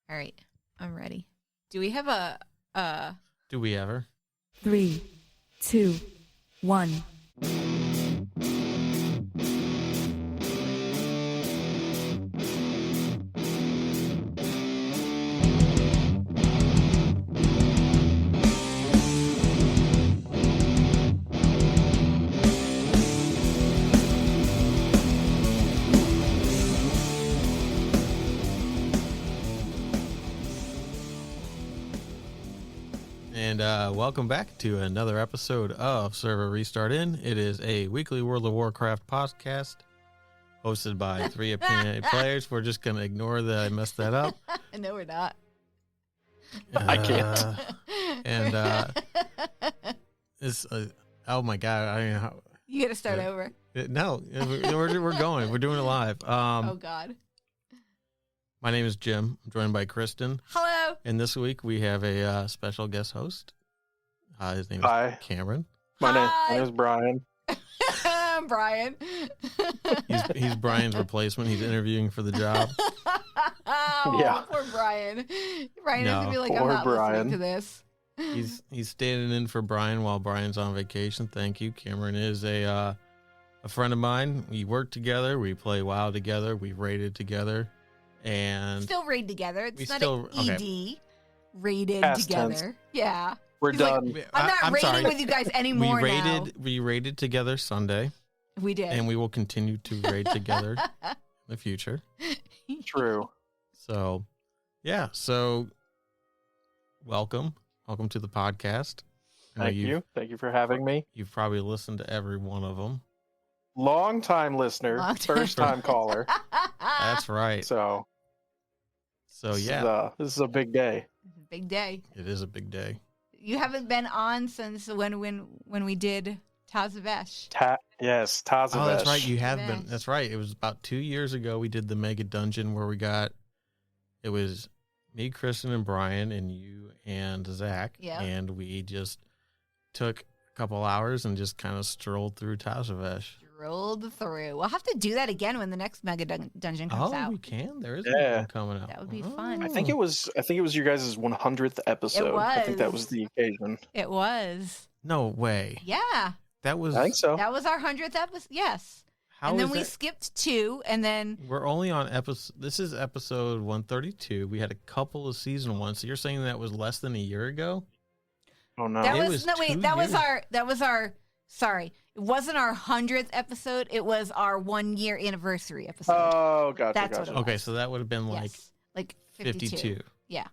All right, I'm ready. Do we have a Do we ever? 3, 2, 1. And welcome back to another episode of Server Restart In. It is a weekly World of Warcraft podcast hosted by three opinionated players. We're just going to ignore that I messed that up. No, we're not. I can't. And it's oh my god! I mean, You got to start over. no, we're going. We're doing it live. Oh God. My name is Jim. I'm joined by Kristen. Hello. And this week we have a special guest host. His name is Hi. Cameron. My Hi. name is Brian. I'm Brian. He's Brian's replacement. He's interviewing for the job. Oh, Yeah. poor Brian. Brian is No, gonna be like, I'm poor not Brian. listening to this. He's standing in for Brian while Brian's on vacation. Thank you. Cameron is a friend of mine. We work together. We play WoW together. We raided together, and Still raid together. We It's not still- an ED. Raided Past together. tense. Yeah. We're He's like, done. I'm not raiding sorry. with you guys anymore now. We raided together Sunday, We did. and we will continue to raid together in the future. True. So, yeah. So, welcome to the podcast. I know Thank you. Thank you for having me. You've probably listened to every one of them. Long time listener, Long time. first time caller. That's right. So, So this is a big day. Big day. it is a big day. You haven't been on since when we did Tazavesh. Yes, Tazavesh. Oh, that's right. You have been. Tazavesh. That's right. It was about 2 years ago. We did the mega dungeon where it was me, Kristen, and Brian, and you and Zach. Yeah. And we just took a couple hours and just kind of strolled through Tazavesh. Rolled through. We'll have to do that again when the next mega dungeon comes Oh, out. we can. There is Yeah. one coming out. That would be Oh. fun. I think it was your guys' 100th episode. I think that was was. the occasion. It was. No way. Yeah. That was. I think so. That was our 100th episode. Yes. How and then is we that- skipped 2, and then We're only on episode. This is episode 132. We had a couple of season ones. So you're saying that was less than a year ago? Oh no. that it was, was no wait. 2 That was years. our. Sorry, it wasn't our 100th episode. It was our 1 year anniversary episode. Oh, gotcha. That's what gotcha. it was. Okay, so that would have been like Yes. Like 52. Yeah.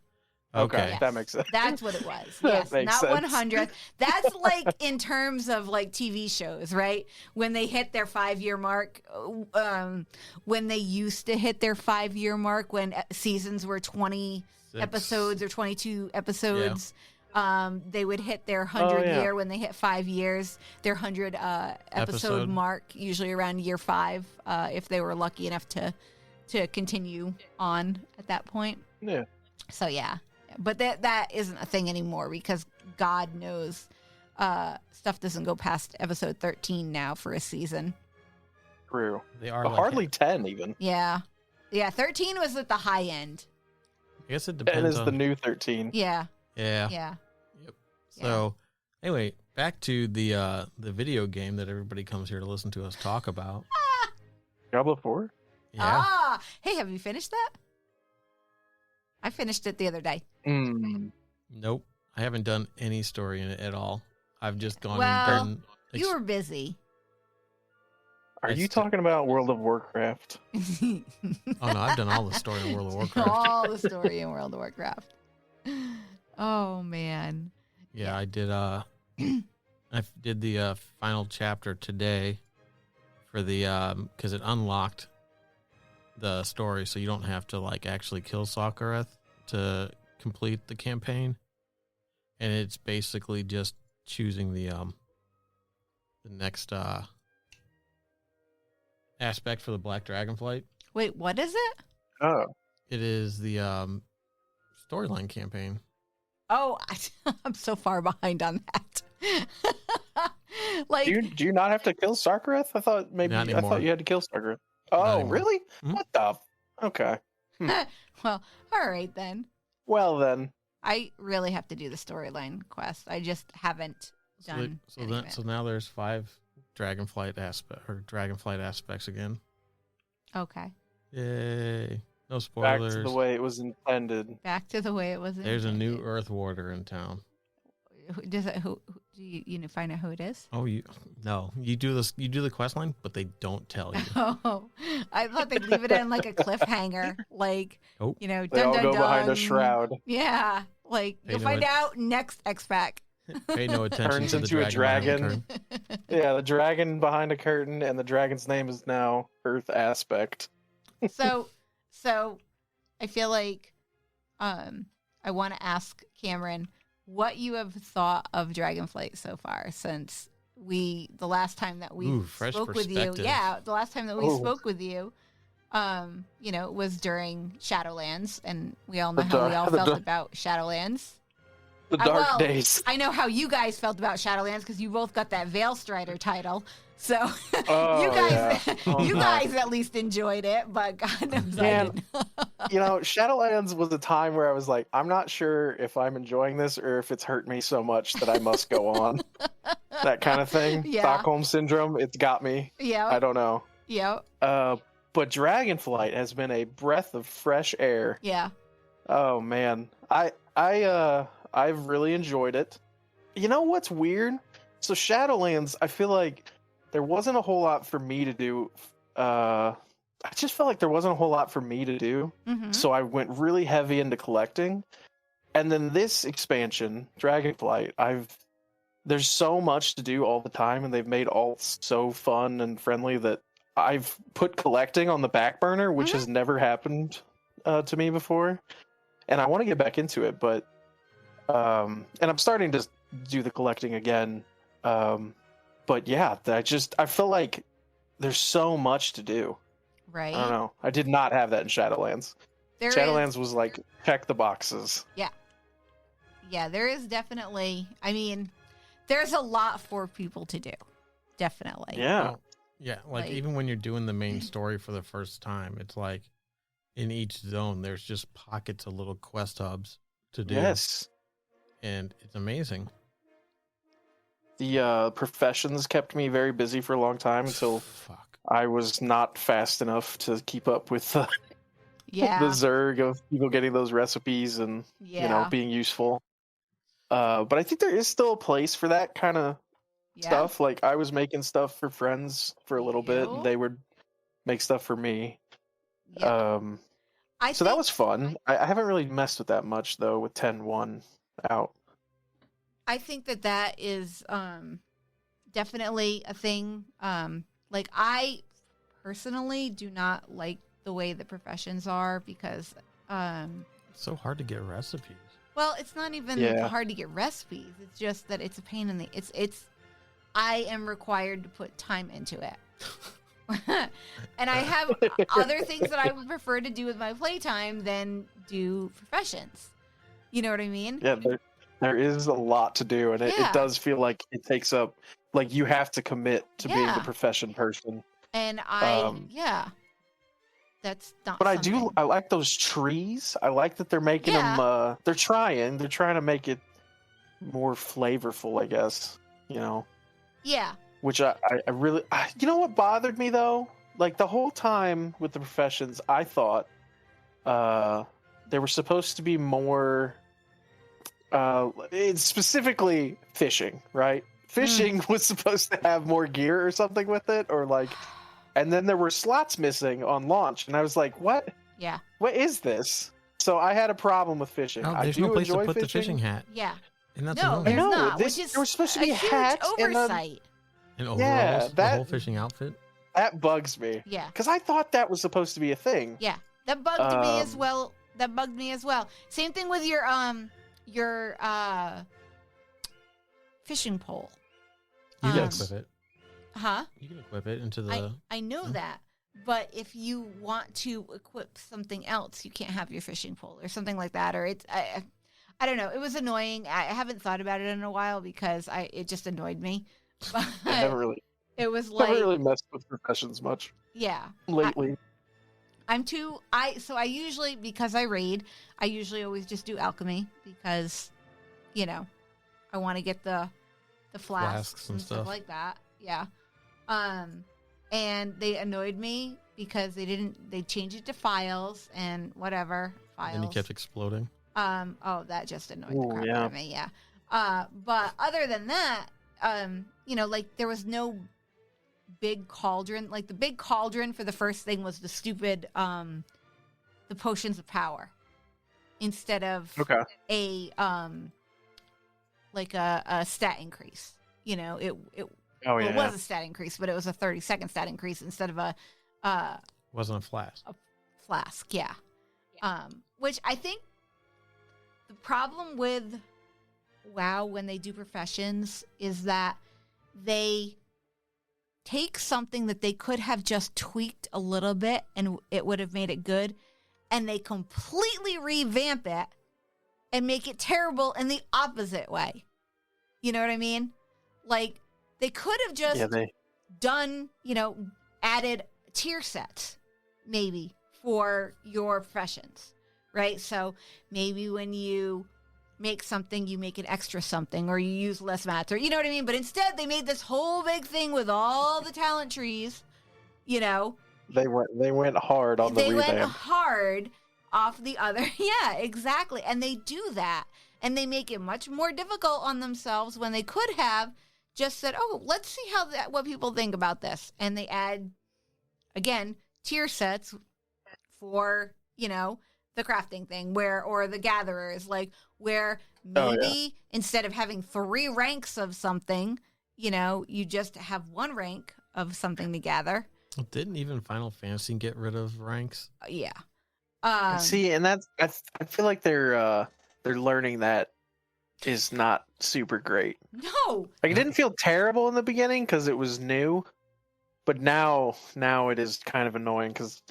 Okay, Yes. that makes sense. That's what it was. That Yes, makes not sense. 100. That's like in terms of like TV shows, right? When they hit their 5-year mark, when they used to hit their 5-year mark, when seasons were 20 Six. episodes or 22 episodes. They would hit their 100 Oh, yeah. year when they hit 5 years, their 100 episode Episode. mark, usually around year 5, if they were lucky enough to continue on at that point. Yeah. So yeah, but that isn't a thing anymore because God knows stuff doesn't go past episode 13 now for a season. True. They are But like, hardly 10 even. Yeah, 13 was at the high end. I guess it 10 depends is on. the new 13. Yeah, Yeah. yeah. So, anyway, back to the video game that everybody comes here to listen to us talk about. Diablo 4? Yeah. Ah, hey, have you finished that? I finished it the other day. Nope. I haven't done any story in it at all. I've just gone Well, and done. You were busy. Are you It's- talking about World of Warcraft? Oh no, I've done all the story in World of Warcraft. All the story in World of Warcraft. Oh man. Yeah, I did. I did the final chapter today for the because it unlocked the story, so you don't have to like actually kill Sakhareth to complete the campaign, and it's basically just choosing the next aspect for the Black Dragonflight. Wait, what is it? Oh. It is the storyline campaign. Oh, I'm so far behind on that. Like, Do you not have to kill Sarkareth? I thought Not anymore. you had to kill Sarkareth. Oh, anymore. really? Mhm. What the? Okay. Well, all right then. Well then. I really have to do the storyline quest. I just haven't done. So now there's 5 dragonflight aspects again. Okay. Yay! No spoilers. Back to the way it was intended. Back to the way it was. There's a new Earth Warder in town. Who do you find out who it is? Oh, you do this. You do the quest line, but they don't tell you. Oh, I thought they'd leave it in like a cliffhanger, like Nope. They dun, all dun, go dun. behind a shroud. Yeah, like They you'll know find it. out next X-Pac. Pay no attention Turns to the into a dragon. dragon. Yeah, the dragon behind a curtain, and the dragon's name is now Earth Aspect. So I feel like I want to ask Cameron what you have thought of Dragonflight so far since the last time that we fresh spoke with you. perspective. Yeah, the last time that we Ooh. spoke with you, was during Shadowlands, and we all know The how we dark- all the felt dark- about Shadowlands. The dark well, days. I know how you guys felt about Shadowlands because you both got that Veil Strider title. So Oh, you guys, yeah. Oh, you no. guys at least enjoyed it, but God knows I Man. didn't. Shadowlands was a time where I was like, I'm not sure if I'm enjoying this or if it's hurt me so much that I must go on. That kind of thing. Yeah. Stockholm syndrome. It's got me. I Yeah, don't know. yeah, But Dragonflight has been a breath of fresh air. yeah. Oh man, I've really enjoyed it. You know what's weird? So Shadowlands, I feel like there wasn't a whole lot for me to do. I just felt like there wasn't a whole lot for me to do, Mm-hmm. so I went really heavy into collecting. And then this expansion, Dragonflight, there's so much to do all the time, and they've made all so fun and friendly that I've put collecting on the back burner, which Mhm. has never happened to me before. And I want to get back into it, but and I'm starting to do the collecting again. But yeah, I feel like there's so much to do. Right. I don't know. I did not have that in Shadowlands. There Shadowlands was like check the boxes. yeah, there is definitely. I mean, there's a lot for people to do. Definitely. Yeah. Well, yeah, like even when you're doing the main story for the first time, it's like in each zone there's just pockets of little quest hubs to do. Yes. And it's amazing. The professions kept me very busy for a long time until Fuck. I was not fast enough to keep up with the Yeah. zerg of people getting those recipes and Yeah. being useful. But I think there is still a place for that kind of Yeah. stuff. Like I was making stuff for friends for a little bit, Yeah. and they would make stuff for me. Yeah. So that was fun. I haven't really messed with that much though with 10.1 out. I think that is definitely a thing. Like I personally do not like the way the professions are because It's so hard to get recipes. well, it's not even Yeah. hard to get recipes. It's just that it's a pain in the it's I am required to put time into it. And I have other things that I would prefer to do with my playtime than do professions. You know what I mean? Yeah, there is a lot to do, and it Yeah. does feel like it takes up, like you have to commit to being Yeah. the profession person. And that's not But something. I like those trees. I like that they're making Yeah. them, they're trying to make it more flavorful, I guess, Yeah. which I really, you know what bothered me though? Like the whole time with the professions, I thought they were supposed to be more, it's specifically fishing, right? Fishing was supposed to have more gear or something with it, or like, and then there were slots missing on launch, and I was like, what? Yeah. What is this? So I had a problem with fishing. Oh, I there's do no place to enjoy put the fishing hat. Yeah. And that's No, annoying. there's know, not. this- Which is there was supposed to a be a huge hat and then- oversight. And overalls, Yeah, the that- whole fishing outfit. That bugs me. Yeah. Because I thought that was supposed to be a thing. Yeah. That bugged me as Um, well. That bugged me as well. Same thing with your fishing pole. You can Yes. equip it. Huh? You can equip it into the. I know that. But if you want to equip something else, you can't have your fishing pole or something like that. Or it's I don't know. It was annoying. I haven't thought about it in a while because it just annoyed me. But I never really it was like messed with professions much yeah. lately. I usually, because I raid, I usually always just do alchemy because, I want to get the flasks and stuff like that. Yeah. And they annoyed me because they changed it to files and whatever files. And you kept exploding. That just annoyed the crap out of me. Yeah. But other than that, like there was no big cauldron. Like the big cauldron for the first thing was the stupid, the potions of power instead of a stat increase. It was a stat increase, but it was a 30-second stat increase instead of a wasn't a flask. A flask, yeah. Which I think the problem with WoW when they do professions is that they take something that they could have just tweaked a little bit and it would have made it good, and they completely revamp it and make it terrible in the opposite way. You know what I mean? Like, they could have just done, added tier sets, maybe, for your professions, right? So maybe when you make something, you make an extra something, or you use less mats, or you know what I mean? But instead, they made this whole big thing with all the talent trees, They went hard on the revamp. They went hard off the other. Yeah, exactly. And they do that. And they make it much more difficult on themselves when they could have just said, oh, let's see what people think about this. And they add, again, tier sets for, the crafting thing or the gatherers, like where maybe instead of having 3 ranks of something, you just have 1 rank of something to gather. Didn't even Final Fantasy get rid of ranks? Yeah. See, and that's I feel like they're learning that is not super great. No. Like, it didn't feel terrible in the beginning because it was new, but now it is kind of annoying because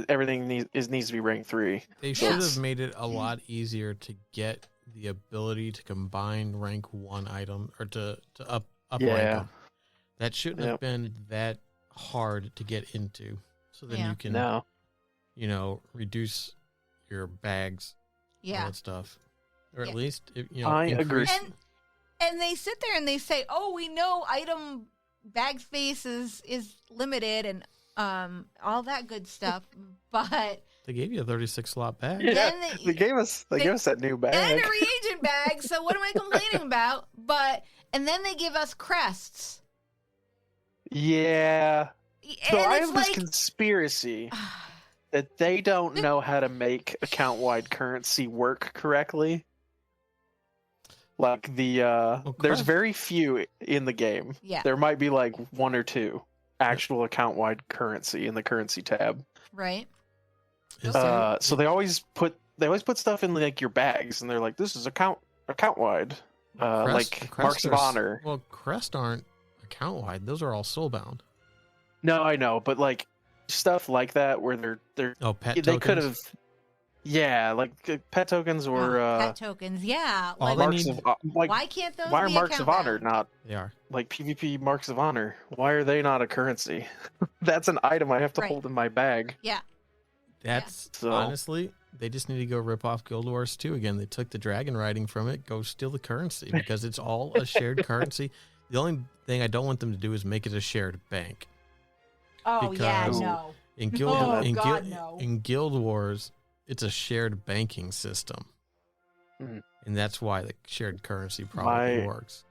everything needs to be rank 3. They should have made it a lot easier to get the ability to combine rank 1 item or to up rank them. That shouldn't have been that hard to get into. So then you can reduce your bags. Yeah. All that stuff. Or at least, I agree. And they sit there and they say, oh, we know item bag space is limited and all that good stuff, but they gave you a 36-slot bag. Yeah, they gave us that new bag. And a reagent bag, so what am I complaining about? And then they give us crests. Yeah. So And I it's have this conspiracy that they don't know how to make account-wide currency work correctly. Like there's very few in the game. Yeah. There might be like 1 or 2 actual account-wide currency in the currency tab. Right. So they always put stuff in like your bags, and they're like, "This is account-wide." Like marks of honor. Well, crest aren't account-wide; those are all soulbound. No, I know, but like stuff like that where they're pet they tokens? could have. Yeah, like pet tokens or pet tokens. Yeah. All Like, they need- why can't those why are be marks of account honor bound? not They are. like PvP marks of honor? Why are they not a currency? That's an item I have to Right. hold in my bag. Yeah. That's So- honestly, they just need to go rip off Guild Wars 2 again. They took the dragon riding from it. Go steal the currency because it's all a shared currency. The only thing I don't want them to do is make it a shared bank. Oh yeah, Because- no. In Guild, Oh, in, God, Guild no. in Guild Wars, it's a shared banking system, Mhm. and that's why the shared currency probably My- works.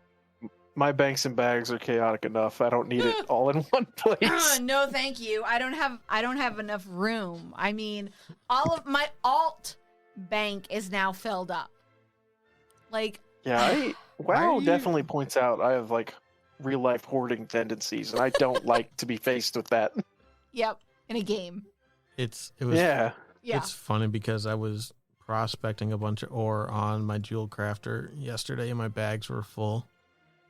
My banks and bags are chaotic enough. I don't need it all in one place. No, thank you. I don't have enough room. I mean, all of my alt bank is now filled up. Like, Yeah, Why WoW are you- definitely points out I have like real life hoarding tendencies, and I don't like to be faced with that. yep, in a game. It was Yeah. Yeah. It's funny because I was prospecting a bunch of ore on my jewel crafter yesterday, and my bags were full,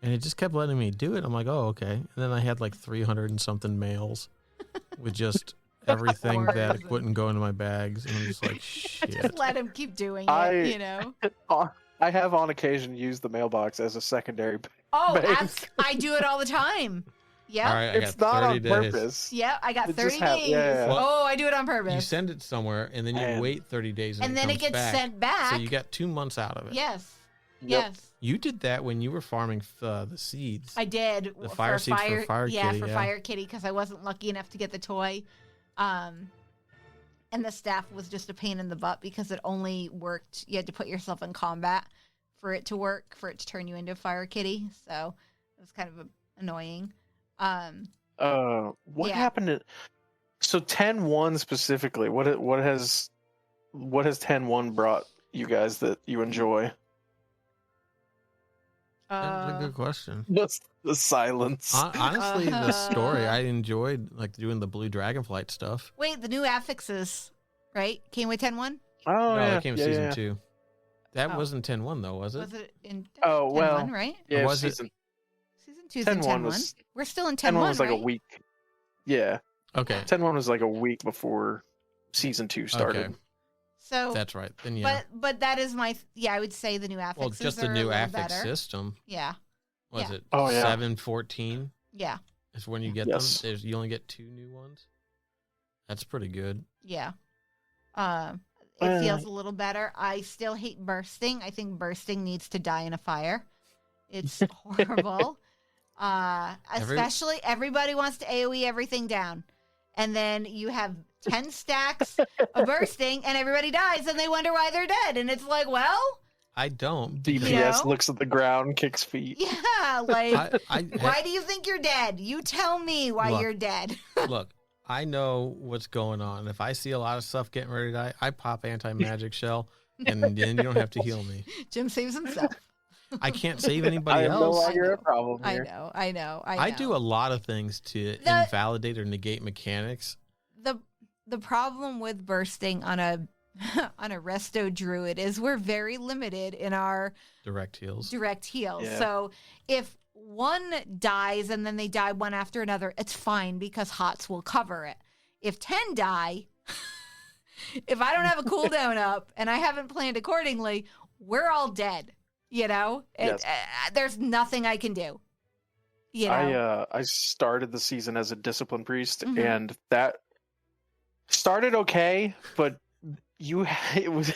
and it just kept letting me do it. I'm like, oh, okay. And then I had like 300 and something mails with just everything that Ores. wouldn't go into my bags, and I'm just like, shit. Just let him keep doing I- it, I have on occasion used the mailbox as a secondary. Oh, Bank. I do it all the time. Yep. All right, I It's got not 30 on days. purpose. Yep. I got It 30 just days. yeah. Well, Oh, I do it on purpose. You send it somewhere, and then you Man. wait 30 days, and then it comes gets back. sent back. So you got 2 months out of it. Yes. Yep. Yes. You did that when you were farming the seeds. I did. The fire seeds for Fire yeah, Kitty, for yeah. Fire Kitty, because I wasn't lucky enough to get the toy. And the staff was just a pain in the butt because it only worked. You had to put yourself in combat for it to work, for it to turn you into a Fire Kitty. So it was kind of annoying. What Yeah. happened to? So 10-1 specifically. What has 10-1 brought you guys that you enjoy? That's a good question. Just the silence. Honestly, the story, I enjoyed like doing the blue dragonflight stuff. Wait, the new affixes, right? Came with 10-1? Oh No, yeah, that came in yeah, season yeah. 2. That Oh. wasn't 10-1 though, was it? Was it in Oh, 10-1, well, right? Yeah, Or was it- season Season 2 is in 10-1 10-1. was- We're still in 10-1 10-1, was like right? a week. Yeah, Okay. 10-1 was like a week before season 2 started. Okay. So, That's right. Then yeah. but that is my, I would say the new affixes Well, just the are a new little affix better. system. Yeah. Was Yeah. it Oh, yeah. 714? Yeah. Is when you get Yes. them. You only get 2 new ones. That's pretty good. Yeah. It feels a little better. I still hate bursting. I think bursting needs to die in a fire. It's horrible. Especially everybody wants to AoE everything down. And then you have 10 stacks of bursting and everybody dies and they wonder why they're dead. And it's like, well, I don't. DPS know? looks at the ground, kicks feet. yeah, like, I why do you think you're dead? You tell me why Look. you're dead. look. I know what's going on. If I see a lot of stuff getting ready to die, I pop anti-magic shell, and then you don't have to heal me. Jim saves himself. I can't save I anybody am no else. longer a problem I here. know, I know, I know. I do a lot of things to The- invalidate or negate mechanics. The problem with bursting on a on a resto druid is we're very limited in our Direct heals. direct heals. Yeah. So if one dies and then they die one after another, it's fine because HOTS will cover it. If 10 die, if I don't have a cooldown up and I haven't planned accordingly, we're all dead. You know, Yes. There's nothing I can do. You know, I started the season as a discipline priest, Mhm. and that started okay, but it was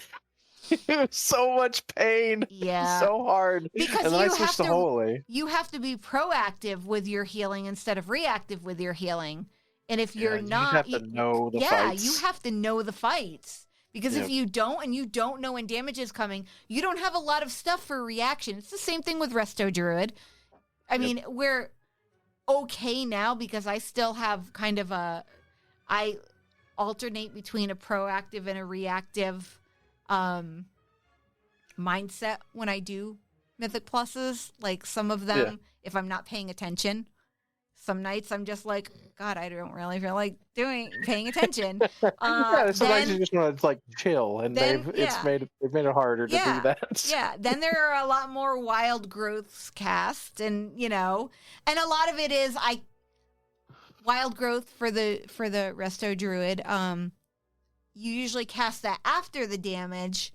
so much pain, yeah. so hard. Because and then I you switched have to to- holy. You have to be proactive with your healing instead of reactive with your healing. And if you're Yeah, not, you just have to know the yeah, fights. you have to know the fights. Because if Yep. you don't, and you don't know when damage is coming, you don't have a lot of stuff for reaction. It's the same thing with Resto Druid. I mean, we're okay now because I still have kind of I alternate between a proactive and a reactive mindset when I do Mythic Pluses. Like some of them, if I'm not paying attention, some nights I'm just like, God, I don't really feel like paying attention. Yeah, sometimes then- you just want to like chill, and then, they've made it harder to Yeah, do that. Yeah, then there are a lot more wild growths cast, and and a lot of it is wild growth for the Resto Druid. You usually cast that after the damage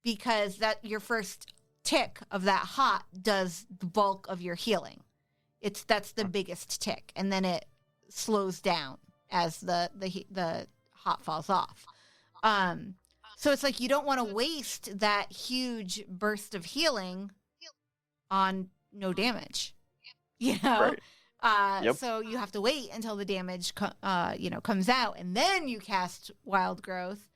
because that your first tick of that hot does the bulk of your healing. That's the biggest tick, and then it slows down as the hot falls off. So it's like you don't want to waste that huge burst of healing on no damage, Right. Yep. So you have to wait until the damage comes out, and then you cast wild growth,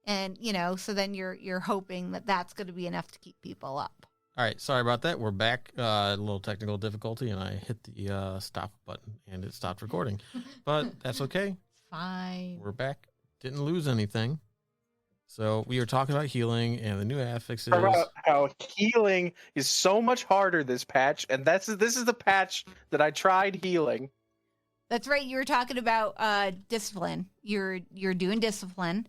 and so then you're hoping that that's going to be enough to keep people up. All right, sorry about that. We're back. A little technical difficulty, and I hit the stop button, and it stopped recording. But that's okay. Fine. We're back. Didn't lose anything. So we were talking about healing and the new affixes. About how healing is so much harder this patch, and this is the patch that I tried healing. That's right. You were talking about discipline. You're doing discipline.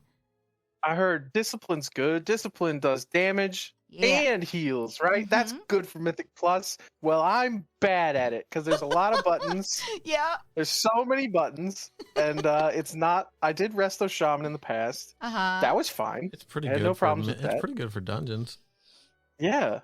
I heard discipline's good. Discipline does damage Yeah. and heals, right? That's Mhm. good for Mythic Plus. Well, I'm bad at it because there's a lot of buttons. Yeah. There's so many buttons, and it's not. I did Resto Shaman in the past. Uh-huh. That was fine. It's pretty I had good. no problems with it's that. pretty good for dungeons. Yeah,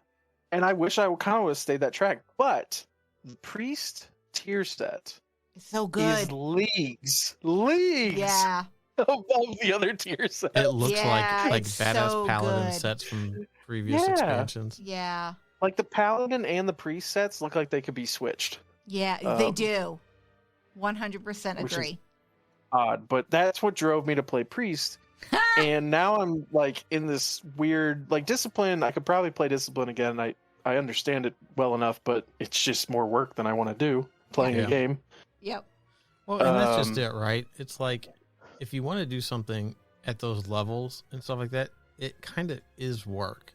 and I wish I kind of would have stayed that track, but the priest tier set It's so is good. leagues Yeah. above the other tier sets. It looks Yeah, like it's badass so paladin good. sets from previous Yeah. expansions. Yeah. Like the paladin and the priest sets look like they could be switched. Yeah, they Um, do. 100% which is- agree. Odd, but that's what drove me to play priest. And now I'm like in this weird like discipline. I could probably play discipline again. I understand it well enough, but it's just more work than I want to do playing Yeah. a game. Yep. Well, and that's just Um, it, right? It's like if you want to do something at those levels and stuff like that, it kind of is work.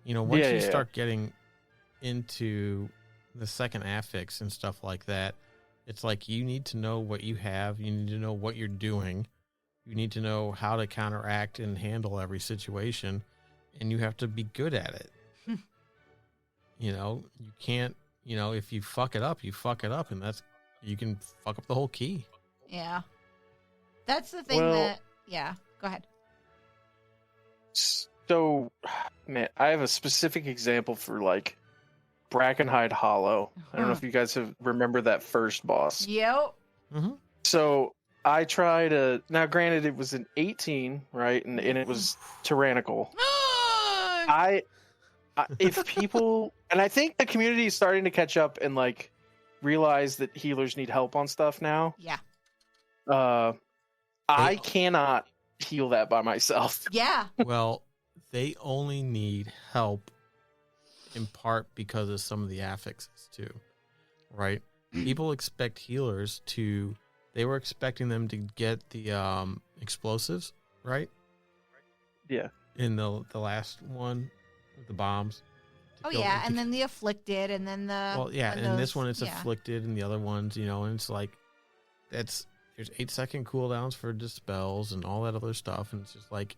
You know, once Yeah, you yeah, yeah. start getting into the second affix and stuff like that, it's like you need to know what you have, you need to know what you're doing, you need to know how to counteract and handle every situation, and you have to be good at it. You know, you can't, you know, if you fuck it up, you fuck it up, and that's, you can fuck up the whole key. Yeah. That's the thing Well- yeah, go ahead. So, man, I have a specific example for like Brackenhide Hollow. I don't know if you guys remember that first boss. Yep. Mm-hmm. So I tried now granted it was an 18, right? And it was tyrannical. If people, and I think the community is starting to catch up and like realize that healers need help on stuff now. Yeah. I cannot heal that by myself. Yeah. Well, they only need help in part because of some of the affixes too, right? People expect healers to, they were expecting them to get the explosives, right? Yeah. In the last one with the bombs. to Oh kill- yeah, to and then the afflicted, and then the well, yeah, and and this those- one it's yeah. afflicted, and the other ones, you know, and it's like there's 8-second cooldowns for dispels and all that other stuff, and it's just like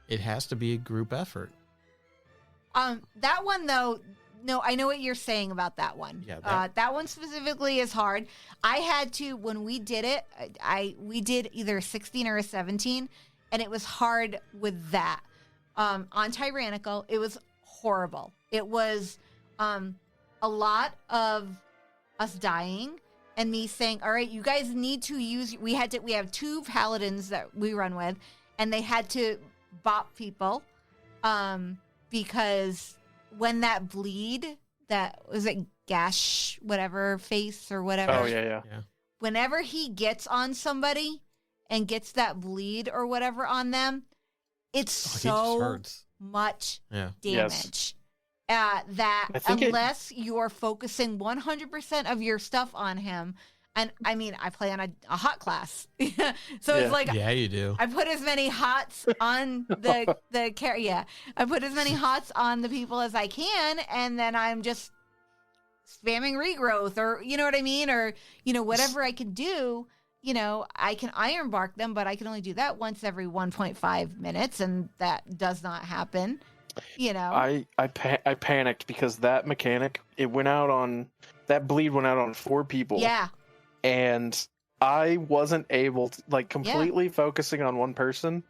it has to be a group effort. That one though, no, I know what you're saying about that one. Yeah, that one specifically is hard. I had to when we did it. We did either a 16 or a 17, and it was hard with that. On Tyrannical, it was horrible. It was a lot of us dying and me saying, "All right, you guys need to use." We have 2 paladins that we run with, and they had to bop people because when that bleed, that was it, gash whatever face or whatever. Oh yeah. Whenever he gets on somebody and gets that bleed or whatever on them, it's He just so hurts. much Yeah. damage that I think unless you're focusing 100% of your stuff on him, and I mean, I play on a hot class, so Yeah. it's like Yeah, you do. I put as many hots on the carry. Yeah, I put as many hots on the people as I can, and then I'm just spamming regrowth, or you know what I mean, or you know whatever I can do. You know, I can iron bark them, but I can only do that once every 1.5 minutes, and that does not happen. You know, I panicked because that mechanic that bleed went out on 4 people. yeah, And I wasn't able to completely focusing on one person.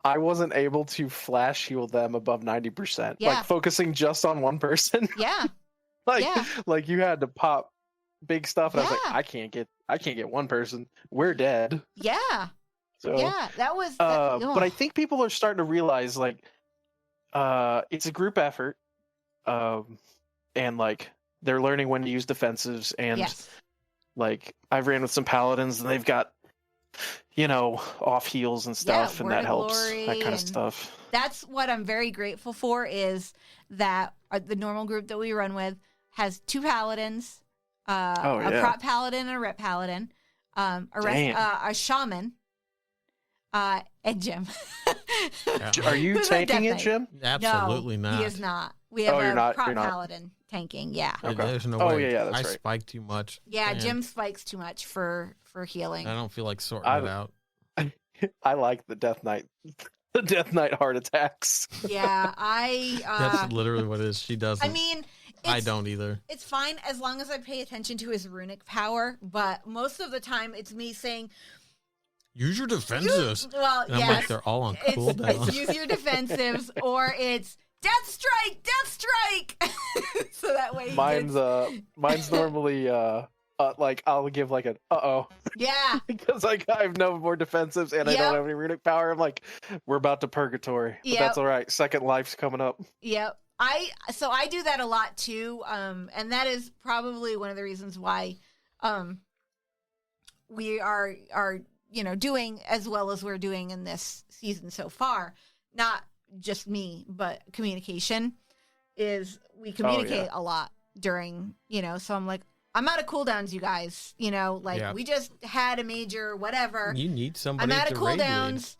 I wasn't able to flash heal them above 90%. Yeah. Like focusing just on one person. yeah, like Yeah. you had to pop big stuff, and I was Yeah. like, I can't get one person. We're dead. yeah, So yeah. That was. but I think people are starting to realize it's a group effort. And they're learning when to use defensives, and yes, I've ran with some paladins and they've got off heals and stuff, and Word that of helps, Glory that kind of and- stuff. that's what I'm very grateful for. Is that the normal group that we run with has 2 paladins, a prop paladin and a rep paladin, a shaman, and Jim. Yeah. Are you Who's our tanking death it, knight? Jim? Absolutely no, not. He is not. We have Oh, you're a not- prop you're not. paladin tanking. Yeah, Okay. There's no Oh, way. yeah, that's I right. spike too much. yeah. and Jim spikes too much for healing. I don't feel like sorting I- it out. I like the Death Knight, the Death Knight heart attacks. Yeah, I. That's literally what it is. She doesn't. I mean, I it's- don't either. It's fine as long as I pay attention to his runic power, but most of the time it's me saying, Use your defenses. well, And I'm yes, like, they're all on it's cooldown. use your defensives, or it's death strike, so that way he Mine's gets, mine's normally I'll give like an uh-oh Yeah. because I have no more defensives and I Yep. don't have any runic power. I'm like, we're about to purgatory, but that's Yep. all right. Second life's coming up. Yep. I do that a lot too. And that is probably one of the reasons why we are doing as well as we're doing in this season so far. Not just me, but communication is we communicate a lot during, so I'm like, I'm out of cooldowns, you guys. We just had a major whatever. You need somebody I'm out to of raid lead. cooldowns.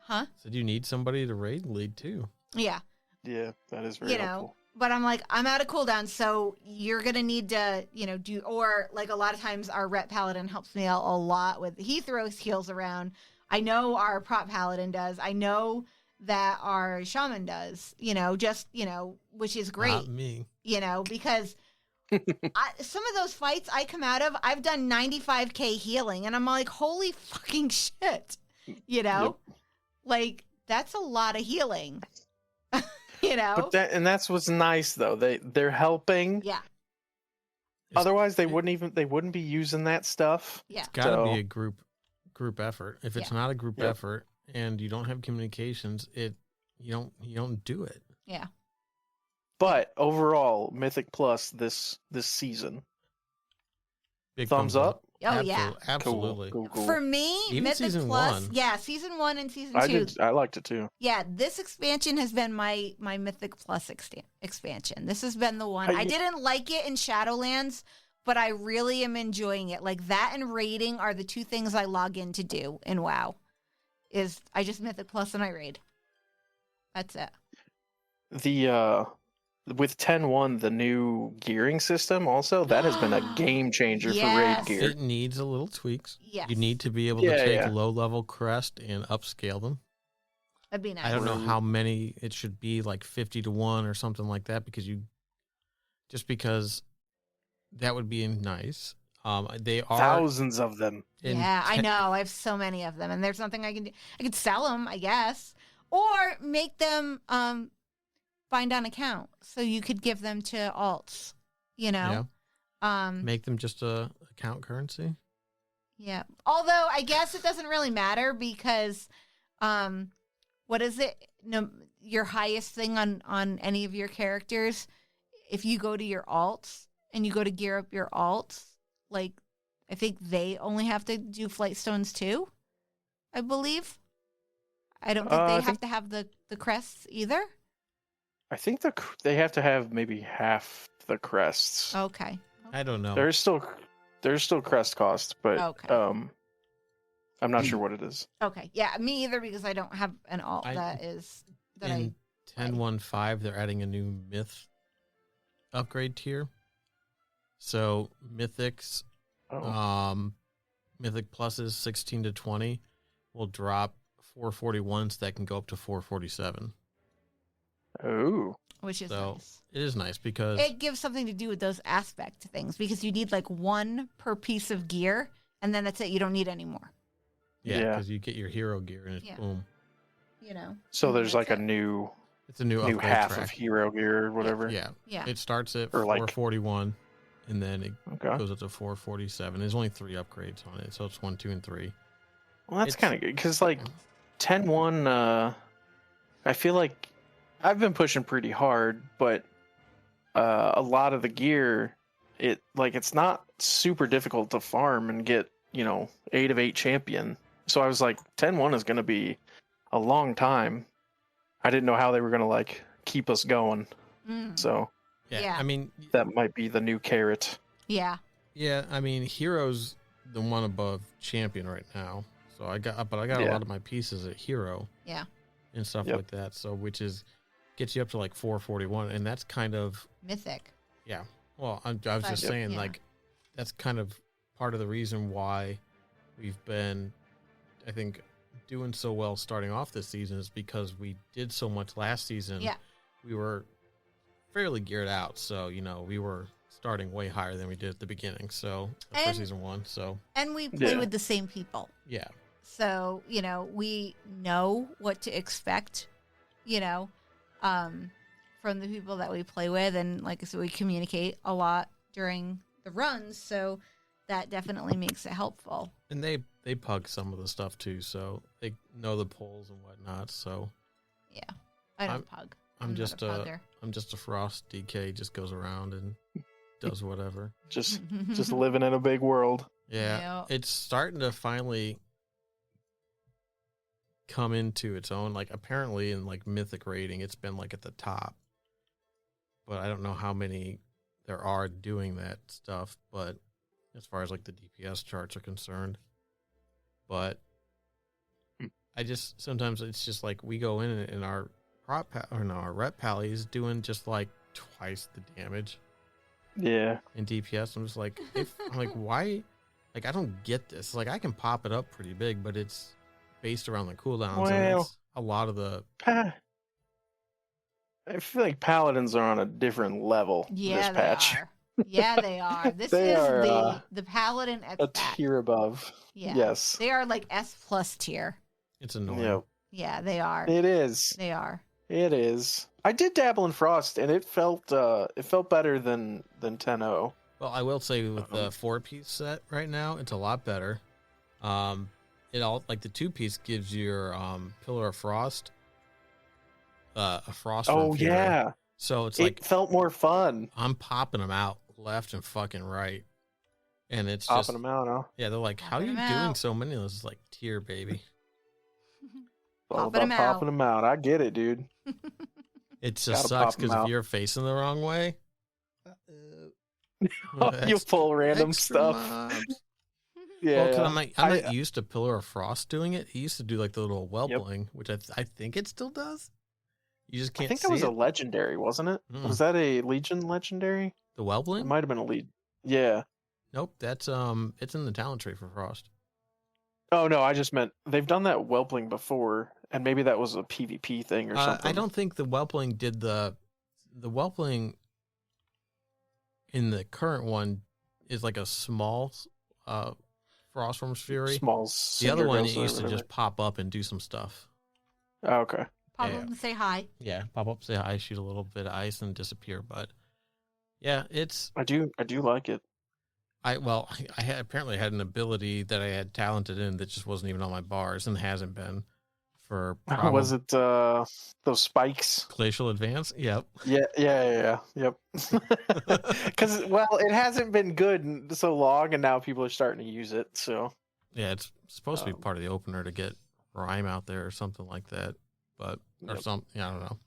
Huh? So you need somebody to raid lead too. Yeah. Yeah, that is very helpful. But I'm like, I'm out of cooldown, so you're gonna need to, do, or like a lot of times our rep paladin helps me out a lot with. He throws heals around. I know our prop paladin does. I know that our shaman does. Which is great. Not me. Because some of those fights I come out of, I've done 95k healing, and I'm like, holy fucking shit, Yep. like that's a lot of healing. But that's what's nice though. They're helping. Yeah. Otherwise, they wouldn't be using that stuff. Yeah. It's got to be a group effort. If it's Yeah. not a group effort and you don't have communications, you don't do it. Yeah. But overall, Mythic Plus this season, Big thumbs up. Oh yeah. Absolutely. Cool. For me, Even Mythic season Plus, 1. yeah, season 1 and season 2. I liked it too. Yeah, this expansion has been my Mythic Plus expansion. This has been the one. I didn't like it in Shadowlands, but I really am enjoying it. Like that and raiding are the two things I log in to do in WoW. Is I just Mythic Plus and I raid. That's it. The with 10.1, the new gearing system also, that has been a game changer for raid Yes. gear. It needs a little tweaks. Yes. You need to be able to take Yeah. low level crest and upscale them. That'd be nice. I don't know how many it should be, like 50 to 1 or something like that, because that would be nice. They are Thousands of them. Yeah, I know. I have so many of them, and there's nothing I can do. I could sell them, I guess, or make them bind on account, so you could give them to alts. Make them just a account currency. Yeah. Although I guess it doesn't really matter because, what is it? No, your highest thing on any of your characters, if you go to your alts and you go to gear up your alts, like I think they only have to do flight stones too. I believe. I don't think they have to have the crests either. I think they have to have maybe half the crests. Okay. I don't know. There's still crest cost, but Okay. I'm not sure what it is. Okay. Yeah, me either because I don't have an alt In 10.1.5, they're adding a new myth upgrade tier. So Mythics, Mythic Pluses 16 to 20 will drop 441s that can go up to 447. Oh. which is So nice. it is nice because It gives something to do with those aspect things because you need like one per piece of gear, and then that's it. You don't need any more. Yeah. because you get your hero gear and it's Yeah. boom. So And there's that's like a it. new It's a new upgrade half track. of hero gear or whatever. Yeah, Yeah. it starts at Or like- 441, and then it Okay. goes up to 447. There's only 3 upgrades on it, so it's 1, 2, and 3. Well, that's It's- kind of good because like 10.1, I feel like I've been pushing pretty hard, but a lot of the gear, it's not super difficult to farm and get 8 of 8 champion. So I was like, 10.1 is going to be a long time. I didn't know how they were going to keep us going. Mm. So Yeah. I mean, that might be the new carrot. Yeah. yeah, I mean, hero's the one above champion right now. So I got a Yeah. lot of my pieces at hero. Yeah. And stuff Yep. like that. So which gets you up to like 441, and that's kind of Mythic. well. I was just Yep. saying Yeah. that's kind of part of the reason why we've been, I think, doing so well starting off this season is because we did so much last season. Yeah. We were fairly geared out, so we were starting way higher than we did at the beginning. So for And- season 1, so And we play Yeah. with the same people. yeah, So, we know what to expect, from the people that we play with. And like I said, we communicate a lot during the runs. So, that definitely makes it helpful. And they pug some of the stuff too, so they know the polls and whatnot. So Yeah, I don't pug. I'm not just a pugger. I'm just a Frost DK. Just goes around and does whatever. Just living in a big world. Yeah, Yep. it's starting to finally come into its own. Like apparently in like Mythic rating, it's been like at the top, but I don't know how many there are doing that stuff. But as far as like the DPS charts are concerned, but I just sometimes it's just like we go in our our rep pally is doing just like twice the damage Yeah. in DPS. I'm just like, I'm like, why? Like, I don't get this. Like, I can pop it up pretty big, but it's based around the cooldowns. Well, and it's a lot of the. I feel like paladins are on a different level Yeah, this patch. they are. Yeah, they are. This They is are, the paladin A expat. tier above. Yeah. Yes. They are like S+ tier. It's annoying. Yep. Yeah, they are. It is. They are. It is. I did dabble in Frost, and it felt better than 10-0. Well, I will say with the 4-piece set right now, it's a lot better. It all like the 2-piece gives your Pillar of Frost, a frost. Oh from Fury. yeah. So it's It like felt more fun. I'm popping them out left and fucking right, and it's Popping just them out, huh? yeah. They're like, how are Popping you 'em doing out. so many of those? It's like tier baby. All Popping about 'em out. popping them out. I get it, dude. It just Gotta sucks pop 'em because if out. you're facing the wrong way, You pull random extra stuff. mobs. Yeah. Well, because I'm I- not used to Pillar of Frost doing it. He used to do like the little whelpling, which I think it still does. You just I can't think see that was it. a legendary, wasn't it? Mm. Was that a Legion legendary? The It whelpling? might have been a lead. Yeah. Nope, that's it's in the talent tree for Frost. Oh no, I just meant they've done that whelpling before, and maybe that was a PvP thing or something. I don't think the whelpling did the whelpling in the current one is like a small Frostworm's Fury. Small. The other one it Cinder used to Ghost or just pop up and do some stuff. whatever. Oh, okay. Pop Yeah. up and say hi. Yeah, pop up, say hi, shoot a little bit of ice, and disappear. But yeah, it's I do like it. I apparently had an ability that I had talented in that just wasn't even on my bars and hasn't been for Was it those spikes? Glacial Advance. Yep. Yeah. Yep. Because it hasn't been good in so long, and now people are starting to use it. So Yeah, it's supposed to be part of the opener to get Rhyme out there or something like that, but or Yep. something. Yeah, I don't know.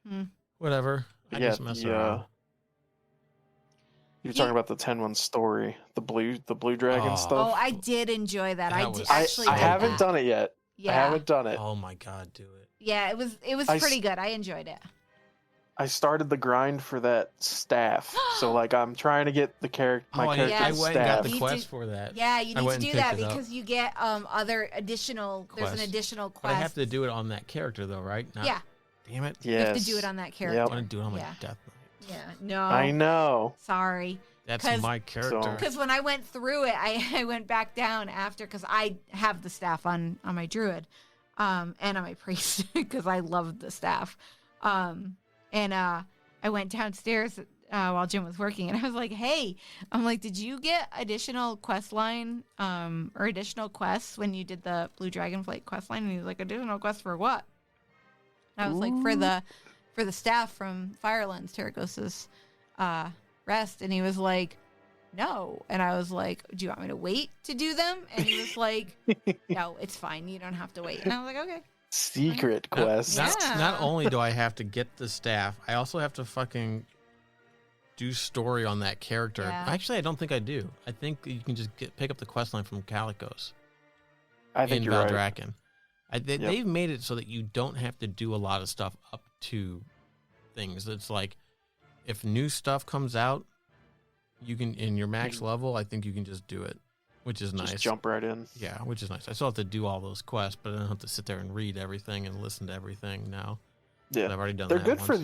Hmm. Whatever. I yeah, just mess around. You're talking about the 10-1 story, the blue dragon Oh. stuff. Oh, I did enjoy that. I That did was- actually. I did haven't that. done it yet. Yeah. I haven't done it. Oh my god, do it. Yeah, it was I s- pretty good. I enjoyed it. I started the grind for that staff, so like I'm trying to get my I character's yeah. went and got staff. the You quest did- for that. Yeah, you I need to went do and that picked it up. because you get other additional. There's an Quest. additional But quest. I have to do it on that character though, right? Not- Yeah, Damn it. you have to Yes. do it on that I character. want to do it on my Yeah. death knight. Yeah, no. I know. Sorry. That's 'Cause- my character. Because when I went through it, I went back down after because I have the staff on my druid, and on my priest because I love the staff, and I went downstairs while Jim was working, and I was like, "Hey, I'm like, did you get additional quest line or additional quests when you did the Blue Dragonflight quest line?" And he was like, "Additional quest for what?" And I was like, "For the staff from Firelands, Terragos's rest," and he was like, "No," and I was like, "Do you want me to wait to do them?" And he was like, "No, it's fine. You don't have to wait." And I was like, "Okay." Secret Not- quest. Yeah. Not only do I have to get the staff, I also have to fucking do story on that character. Yeah. Actually, I don't think I do. I think you can just pick up the quest line from Calicos I think in you're right. Valdrakken. Yep. They've made it so that you don't have to do a lot of stuff up to things. It's like if new stuff comes out, you can in your max level. I think you can just do it, which is Just nice. jump right in. Yeah, which is nice. I still have to do all those quests, but I don't have to sit there and read everything and listen to everything now. Yeah, I've already done they're that good for once.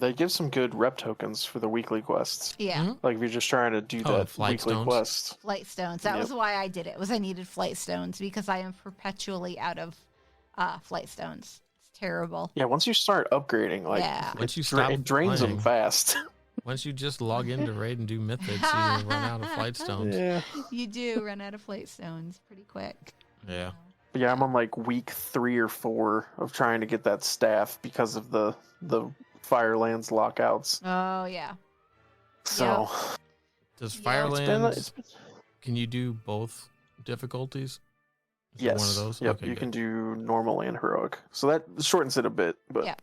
they give some good rep tokens for the weekly quests. Yeah. Mhm. Like if you're just trying to do Oh, that flight weekly stones. quest. Flight stones. That Yep. was why I did it. Was I needed flight stones because I am perpetually out of flight stones. It's terrible. Yeah, once you start upgrading, like Yeah. Once you stop it drains them playing. fast. Once you just log into Raid and do Mythics, you run out of flight stones. Yeah. You do run out of flight stones pretty quick. Yeah. But yeah, I'm on like week 3 or 4 of trying to get that staff because of the Firelands lockouts. Oh yeah. So Does Yeah. Firelands? Can you do both difficulties? Is it yes, one of those. Yep, Okay, you good. can do normal and heroic. So that shortens it a bit, but Yeah.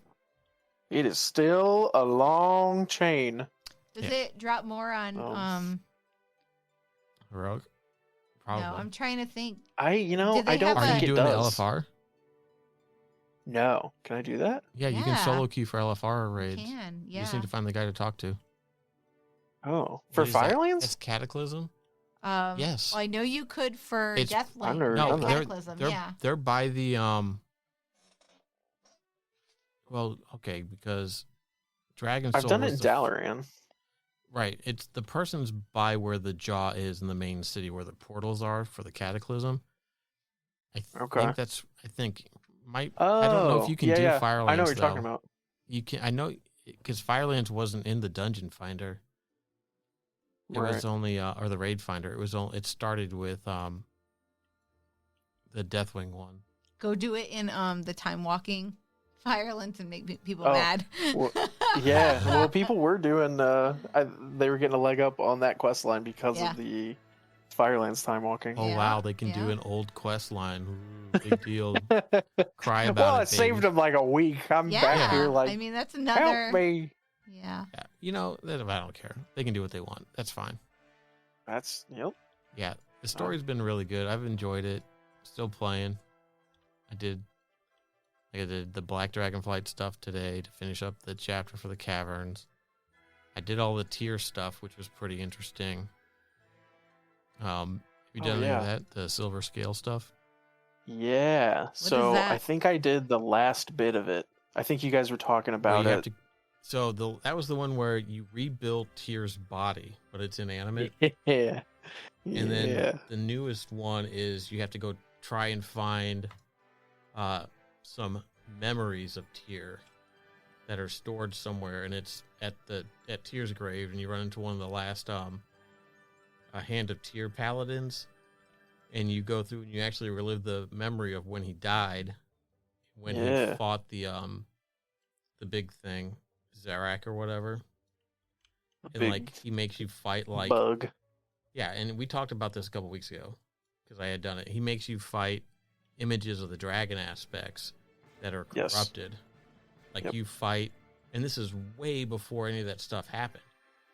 it is still a long chain. Does Yeah. it drop more on Heroic. Probably. No, I'm trying to think. I Do they I don't have Are think you it doing does. the LFR? No, can I do that? Yeah, you can Yeah. solo queue for LFR raids. Can, You yeah. just need to find the guy to talk to. Oh, for What is that? Firelands? It's Cataclysm. Um, Yes. well, I know you could for It's- Deathlight. I've never No, done that. Cataclysm, yeah. they're by the Well, okay, because Dragon Soul. I've done it in was the f- Dalaran. Right, it's the person's by where the jaw is in the main city, where the portals are for the Cataclysm. Okay. I think I don't know if you can do Firelands. I know what you're talking though. about. You can. I know because Firelands wasn't in the Dungeon Finder. It Right. was only or the Raid Finder. It was only. It started with the Deathwing one. Go do it in the time walking Firelands and make people Oh, mad. well, Yeah, well, people were doing. They were getting a leg up on that quest line because Yeah. of the Firelands time walking. Oh Yeah, wow, they can do yeah. an old quest line. Ooh, big deal. Cry about well, it. it saved baby. them like a week. I'm Yeah, back here like, I mean that's help another. me. Yeah, Yeah, you know, I don't care. They can do what they want. That's fine. That's yep. Yeah, the story's been really good. I've enjoyed it. Still playing. I did the Black Dragonflight stuff today to finish up the chapter for the caverns. I did all the tier stuff, which was pretty interesting. Have you done any of that? The silver scale stuff? Yeah. is So that? I think I did the last bit of it. I think you guys were talking Where about you it. have to. So that was the one where you rebuilt Tyr's body, but it's inanimate. Yeah. And then the newest one is you have to go try and find some memories of Tyr that are stored somewhere, and it's at Tyr's grave, and you run into one of the last a Hand of Tyr paladins, and you go through and you actually relive the memory of when he died, when he fought the big thing, Zarak or whatever. And Big like he makes you fight like bug. Yeah, and we talked about this a couple weeks ago because I had done it. He makes you fight images of the dragon aspects that are Yes. corrupted. Like Yep. you fight, and this is way before any of that stuff happened.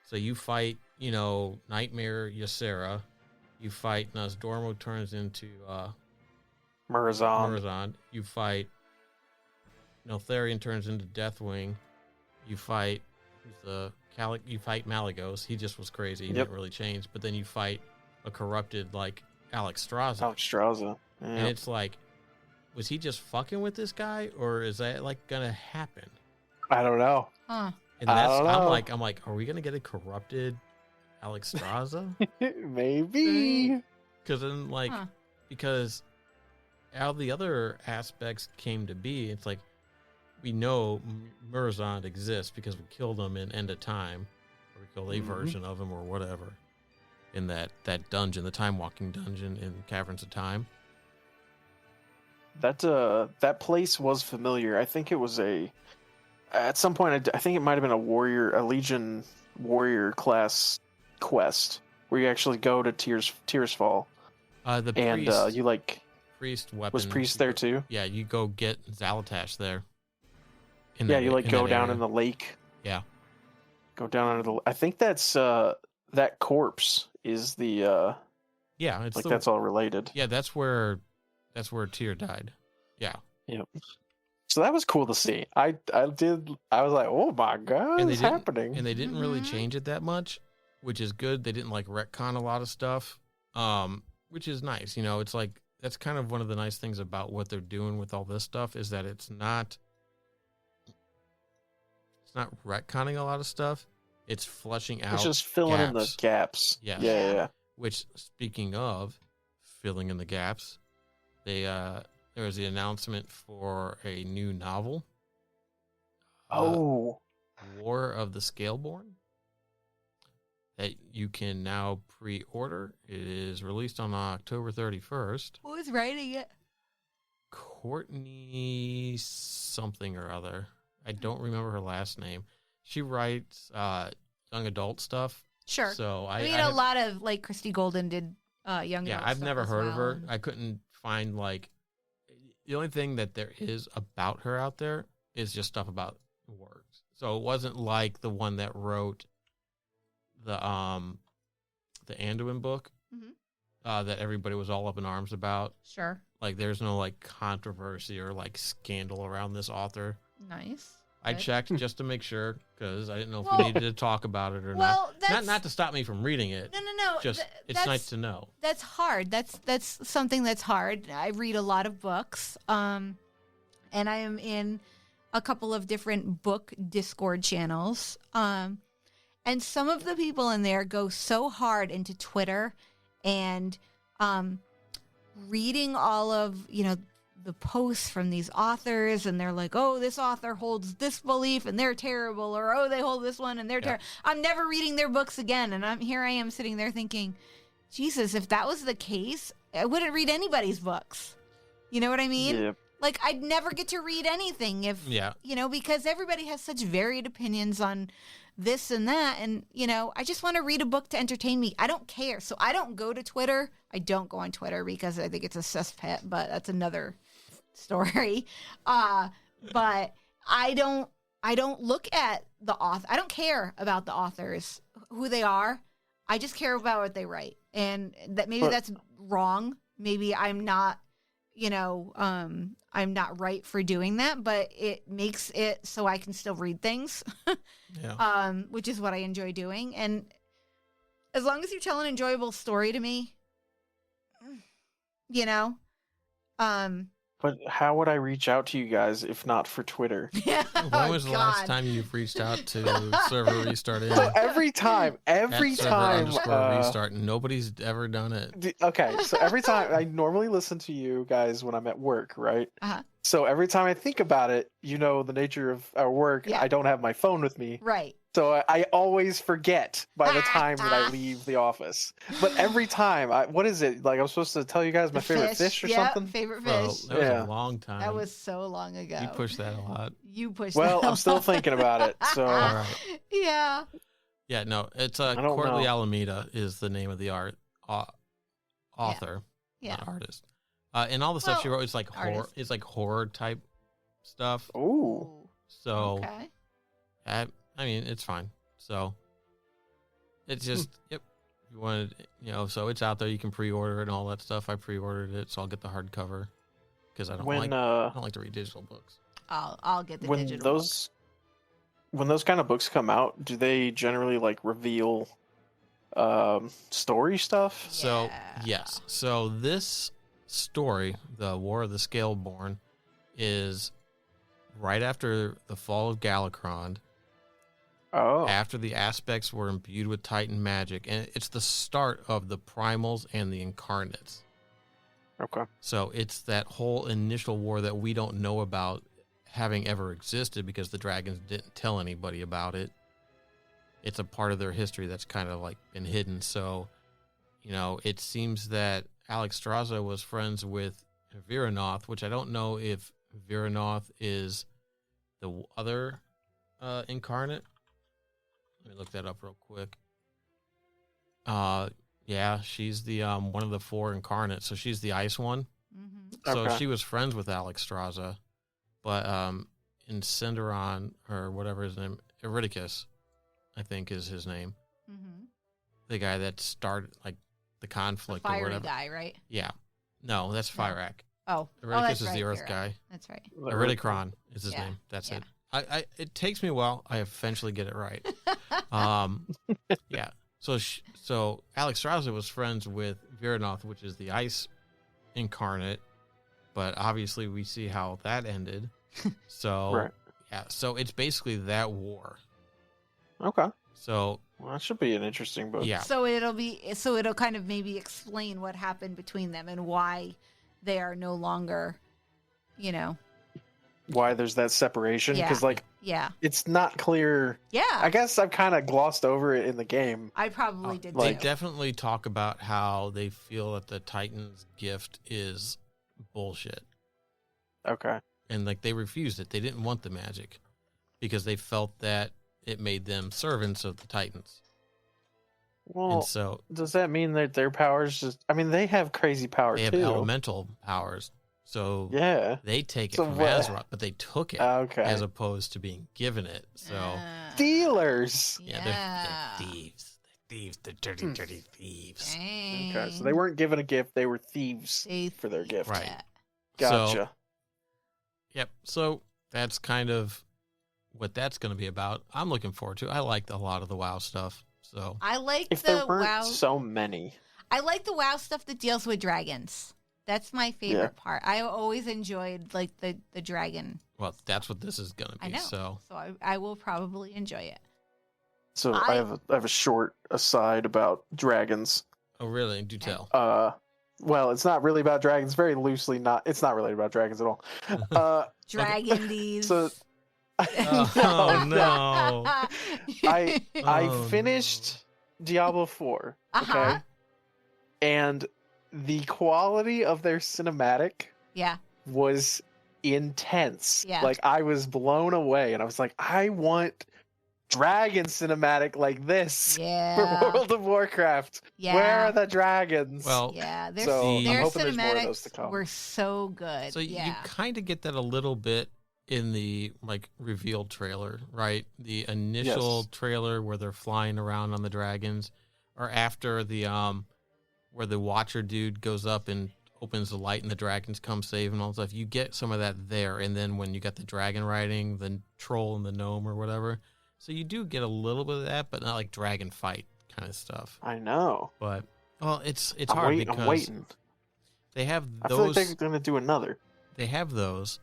So you fight, Nightmare Ysera. You fight Nosdormo turns into Murazan. Murazan. You fight Neltharion turns into Deathwing. You fight you fight Malagos. He just was crazy. He Yep. didn't really change. But then you fight a corrupted like Alex Straza. Alexstrasza. And Yeah. it's like, was he just fucking with this guy, or is that like gonna happen? I don't know. huh? And I that's don't know. I'm like, are we gonna get a corrupted Alex Straza? Maybe. Because then Huh. because how the other aspects came to be, it's like we know Murazan exists because we killed him in End of Time, or we killed a Mhm. version of him or whatever in that dungeon, the time walking dungeon in Caverns of Time. That place was familiar. I think it was at some point. I think it might have been a Legion warrior class quest where you actually go to Tears Fall, The and priest, you like priest weapon was Priest there too. Yeah, you go get Zalatash there. Yeah, you like go down area. in the lake. Yeah. Go down under the. I think that's that corpse is the Yeah, it's like the, that's all related. yeah, that's where Tyr died. Yeah. Yep. So that was cool to see. I was like, oh my god, And they it's didn't- happening. And they didn't really Mhm. change it that much, which is good. They didn't like retcon a lot of stuff, which is nice. It's like that's kind of one of the nice things about what they're doing with all this stuff is that it's not retconning a lot of stuff. It's fleshing out. It's just filling in the gaps. gaps. Yes. Yeah. Which, speaking of filling in the gaps, there was the announcement for a new novel. Oh, War of the Scaleborn. that you can now pre-order. It is released on October 31st. Who was writing it? Courtney something or other. I don't remember her last name. She writes young adult stuff. Sure. So I mean, a lot of like Christy Golden did young. Yeah, adult I've stuff never as heard of well, her. and- I couldn't find like the only thing that there is about her out there is just stuff about works. So it wasn't like the one that wrote the Anduin book that everybody was all up in arms about. Sure. Like there's no like controversy or like scandal around this author. Nice. I Good. checked just to make sure because I didn't know if Well- we needed to talk about it or Well, not. Not to stop me from reading it. No. Just it's that's, nice to know. That's hard. That's something that's hard. I read a lot of books, and I am in a couple of different book Discord channels. And some of the people in there go so hard into Twitter and reading all of, the posts from these authors, and they're like, oh, this author holds this belief and they're terrible, or oh, they hold this one and they're terrible. I'm never reading their books again. And I am sitting there thinking, Jesus, if that was the case, I wouldn't read anybody's books. You know what I mean? Yeah. Like, I'd never get to read anything if, because everybody has such varied opinions on this and that. And, I just want to read a book to entertain me. I don't care. So I don't go to Twitter. I don't go on Twitter because I think it's a cesspit, but that's another story. But I don't look at the author. I don't care about the authors, who they are. I just care about what they write. And that maybe that's wrong. Maybe I'm not, I'm not right for doing that, but it makes it so I can still read things, which is what I enjoy doing. And as long as you tell an enjoyable story to me, But how would I reach out to you guys if not for Twitter? When was the last time you've reached out to server restart? So every time, _restart, and nobody's ever done it. Okay, so every time I normally listen to you guys when I'm at work, right? So every time I think about it, the nature of our work, I don't have my phone with me. Right. So I always forget by the time that I leave the office. But every time, what is it? Like I'm supposed to tell you guys my favorite fish or something? Favorite Bro, fish. that was a long time. That was so long ago. You pushed that a lot. You pushed Well, that a I'm still lot. thinking about it. So All right. Yeah. Yeah, no, it's don't Courtney know. Alameda is the name of the author, Yeah. not artist. And all the stuff she Well, wrote is like horror. artist. It's like horror type stuff. ooh. So Okay. I mean, it's fine. So it's just If you wanted, so it's out there. You can pre-order it and all that stuff. I pre-ordered it, so I'll get the hardcover because I don't When like to read digital books. I'll get the when digital. when those kind of books come out, do they generally like reveal story stuff? So Yeah. yes, so this story, the War of the Scaleborn, is right after the fall of Galakron. Oh. After the aspects were imbued with Titan magic, and it's the start of the primals and the incarnates. Okay. So it's that whole initial war that we don't know about having ever existed because the dragons didn't tell anybody about it. It's a part of their history that's kind of like been hidden. So, it seems that Alexstrasza was friends with Viranoth, which I don't know if Viranoth is the other incarnate. Let me look that up real quick. Yeah, she's the one of the 4 incarnates, so she's the ice one. Mm-hmm. So Okay. she was friends with Alexstrasza, but in Cinderon or whatever his name, Euryticus, I think is his name. Mm-hmm. The guy that started like the The conflict or fiery whatever. guy, right? Yeah, no, that's No. Fyrak. Oh, Euryticus that's is right, the Earth you're guy. right. That's right. Euryticron is his Yeah, name. That's yeah. it. I it takes me a while. I eventually get it right. Yeah. So Alexstrasza was friends with Viranoth, which is the ice incarnate, but obviously we see how that ended. So Right. yeah, so it's basically that war. Okay. So Well, that should be an interesting book. yeah, So it'll kind of maybe explain what happened between them and why they are no longer, why there's that separation, Yeah. because like Yeah. it's not clear. Yeah. I guess I've kind of glossed over it in the game. I probably did They too. definitely talk about how they feel that the Titan's gift is bullshit. Okay. And like they refused it. They didn't want the magic because they felt that it made them servants of the Titans. Well, And so does that mean that their powers just? I mean, they have crazy power they have too. elemental powers. So Yeah. they take it So from what- Azeroth, but they took it Okay. as opposed to being given it. So Stealers. yeah, they're thieves. They're thieves. They're dirty, dirty thieves. Okay, so they weren't given a gift; they were thieves for their gift. Right. Gotcha. So, yep. So that's kind of what that's going to be about. I'm looking forward to it. I liked a lot of the WoW stuff. So I like if the there weren't WoW. so many, I like the WoW stuff that deals with dragons. That's my favorite Yeah. part. I always enjoyed like the dragon. well, that's what this is going to be. I know. So I will probably enjoy it. so I- I have a short aside about dragons. oh, really? Do tell. Well, it's not really about dragons. Very loosely, not. It's not really about dragons at all. Dragon these. So Oh, no. I Oh, finished Diablo 4. Okay, Uh-huh. and the quality of their cinematic Yeah. was intense. Yeah. Like I was blown away, and I was like, I want dragon cinematic like this Yeah. for World of Warcraft. Yeah. Where are the dragons? Well, Yeah. Their, So, I'm their hoping there's more of those to cinematics come. were so good. so yeah. you kind of get that a little bit in the like revealed trailer, right? The initial Yes. trailer where they're flying around on the dragons, or after the where the Watcher dude goes up and opens the light and the dragons come save and all that stuff. You get some of that there, and then when you got the dragon riding, the troll and the gnome or whatever, so you do get a little bit of that, but not like dragon fight kind of stuff. I know. But well, it's I'm hard waiting. because I'm waiting. they have I feel like those. they're gonna do another. They have those,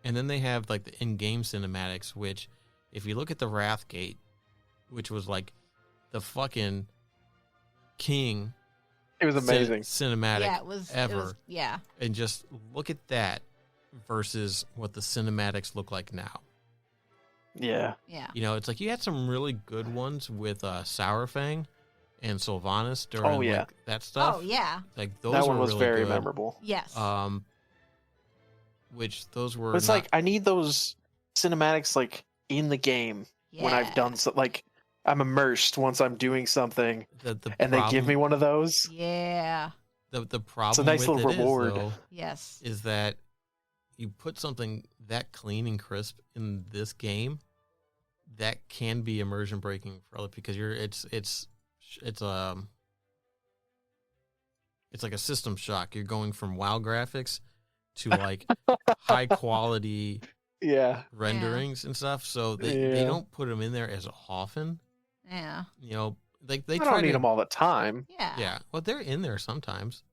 and then they have like the in-game cinematics, which if you look at the Wrathgate, which was like the fucking king It was amazing. cinematic Yeah, it was ever, yeah. and just look at that versus what the cinematics look like now. Yeah. Yeah. You know, it's like you had some really good ones with Sourfang and Sylvanas during Oh, yeah. like, that stuff. Oh yeah. Like those That were one was really very good. memorable. Yes. Which those were But it's not- like I need those cinematics like in the game when I've done so. Like I'm immersed once I'm doing something, the and they give me one of those. Yeah. the problem nice with little it reward. though, Yes. is that you put something that clean and crisp in this game that can be immersion breaking for other, because it's like a system shock. You're going from WoW graphics to like high quality Yeah. renderings and stuff. So they Yeah. don't put them in there as often. Yeah. You know, like they I try don't need to, them all the time. Yeah. Yeah, well, they're in there sometimes.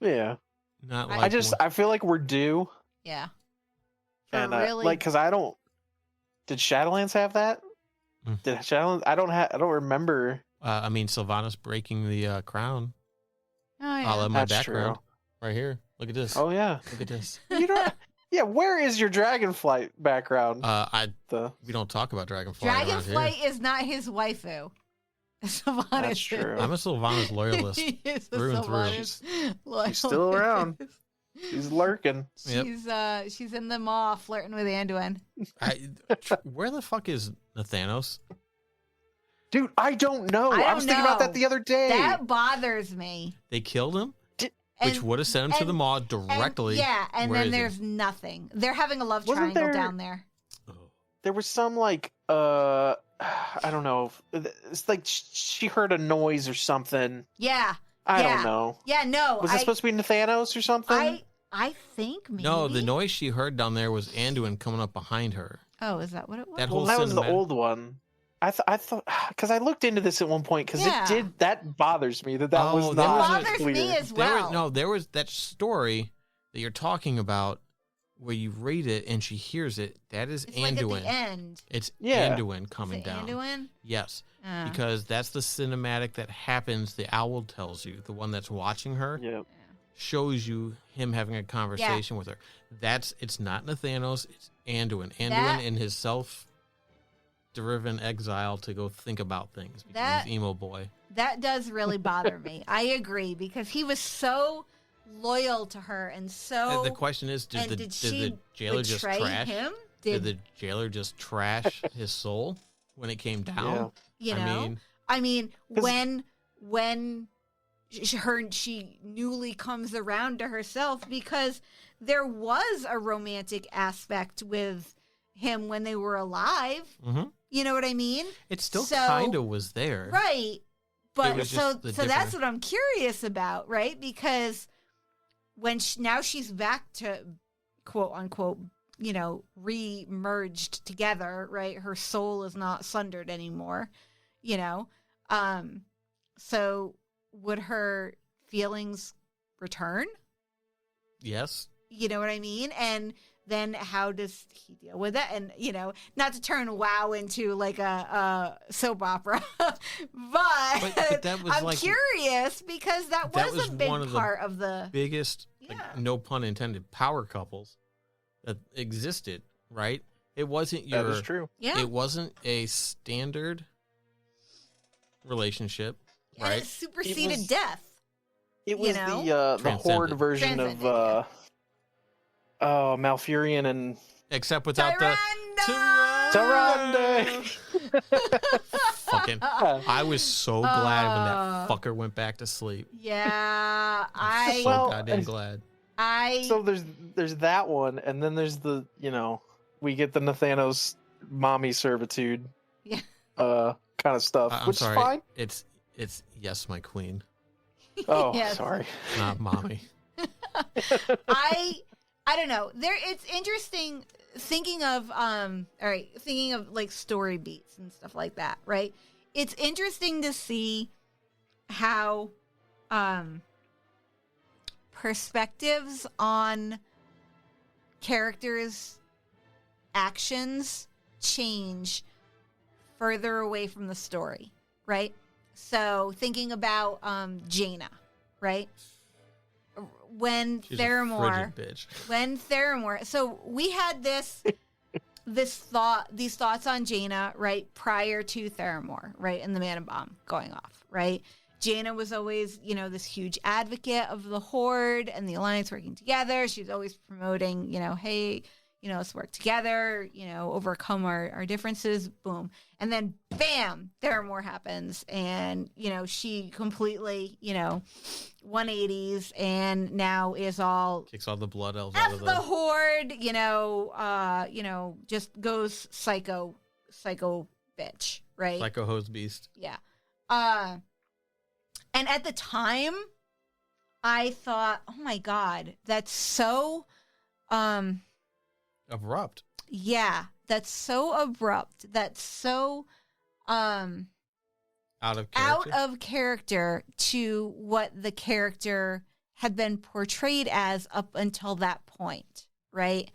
Yeah. Not I like I feel like we're due, Yeah. For and really like because I don't. Did Shadowlands have that? Mm. Did Shadowlands? I don't remember. I mean, Sylvanas breaking the crown. Oh I'll yeah. have my That's background true. right here. Look at this. Oh yeah. Look at this. You don't. Yeah. Where is your Dragonflight background? We don't talk about Dragonfly around here. Dragonflight is not his waifu. Sylvanas That's is. true. I'm a Sylvanas loyalist. He is a through and through. Sylvanas loyalist. She's still around. He's lurking. Yep. She's in the mall flirting with Anduin. Where the fuck is Nathanos? Dude, I don't know. I I was thinking about know. that the other day. That bothers me. They killed him, which And- would have sent him to the and- maw and- directly. yeah, and Where then is he? there's nothing. They're having a love Wasn't triangle there- down there. Oh. There was some like I don't know. It's like she heard a noise or something. Yeah. I Yeah. don't know. Yeah, no. Was it supposed to be Nathanos or something? I think maybe. No, the noise she heard down there was Anduin coming up behind her. Oh, is that what it was? That well, whole that was the cinematic- old one. I thought because I looked into this at one point because Yeah. it did that bothers me that Oh, was that not was bothers clear. me as well. There was that story that you're talking about where you read it and she hears it. That is It's like at Anduin. the end. It's Yeah. Anduin Is coming it down. Anduin? Yes, Uh, because that's the cinematic that happens. The owl tells you, the one that's watching her Yeah. shows you him having a conversation with her. It's not Nathanos. It's Anduin. That- in his self-driven exile to go think about things because That- he's emo boy. That does really bother me. I agree, because he was so loyal to her and so. The question is, did the she jailer just betray trash him? Did the jailer just trash his soul when it came down? You I know, mean, when she newly comes around to herself, because there was a romantic aspect with him when they were alive. mhm. You know what I mean? It still So- kind of was there. Right. But was so just the that's different- what I'm curious about, right? Because when now she's back to quote unquote, you know, re-merged together, right? Her soul is not sundered anymore, you know. So would her feelings return? Yes. You know what I mean? And then how does he deal with it? And, you know, not to turn WoW into like a soap opera, but that was I'm like- curious because that was a big one of the part of the. biggest, Yeah. no pun intended, power couples that existed, right? It wasn't your. That is true. Yeah. It wasn't a standard relationship, And right? it superseded was- death. It was know? the horde Transcended. version of Transcended, Malfurion and Except without the Tyrande! Tyrande. fucking. I was so glad when that Uh, fucker went back to sleep. Yeah, So Well, goddamn glad. So there's that one, and then there's the we get the Nathanos mommy servitude, Yeah. kind of stuff, I'm which sorry. is fine. It's yes, my queen, Oh, Yes. sorry. not mommy. I don't know. It's interesting thinking of thinking of like story beats and stuff like that, right? It's interesting to see how perspectives on characters' actions change further away from the story, right? So thinking about Jaina, right? When She's a Theramore, frigid bitch. so we had these thoughts on Jaina, right, prior to Theramore, right, and the Mana Bomb going off, right? Jaina was always, this huge advocate of the Horde and the Alliance working together. She was always promoting, hey, let's work together, overcome our differences, boom. And then, bam, Theramore happens. And, she completely, 180s and now is all Kicks all the blood elves out F of the the. Horde, just goes psycho bitch, right? Psycho hose beast. Yeah. And at the time, I thought, oh my God, that's so, Abrupt. yeah, that's so abrupt. That's so, Out of out character. of character to what the character had been portrayed as up until that point, right?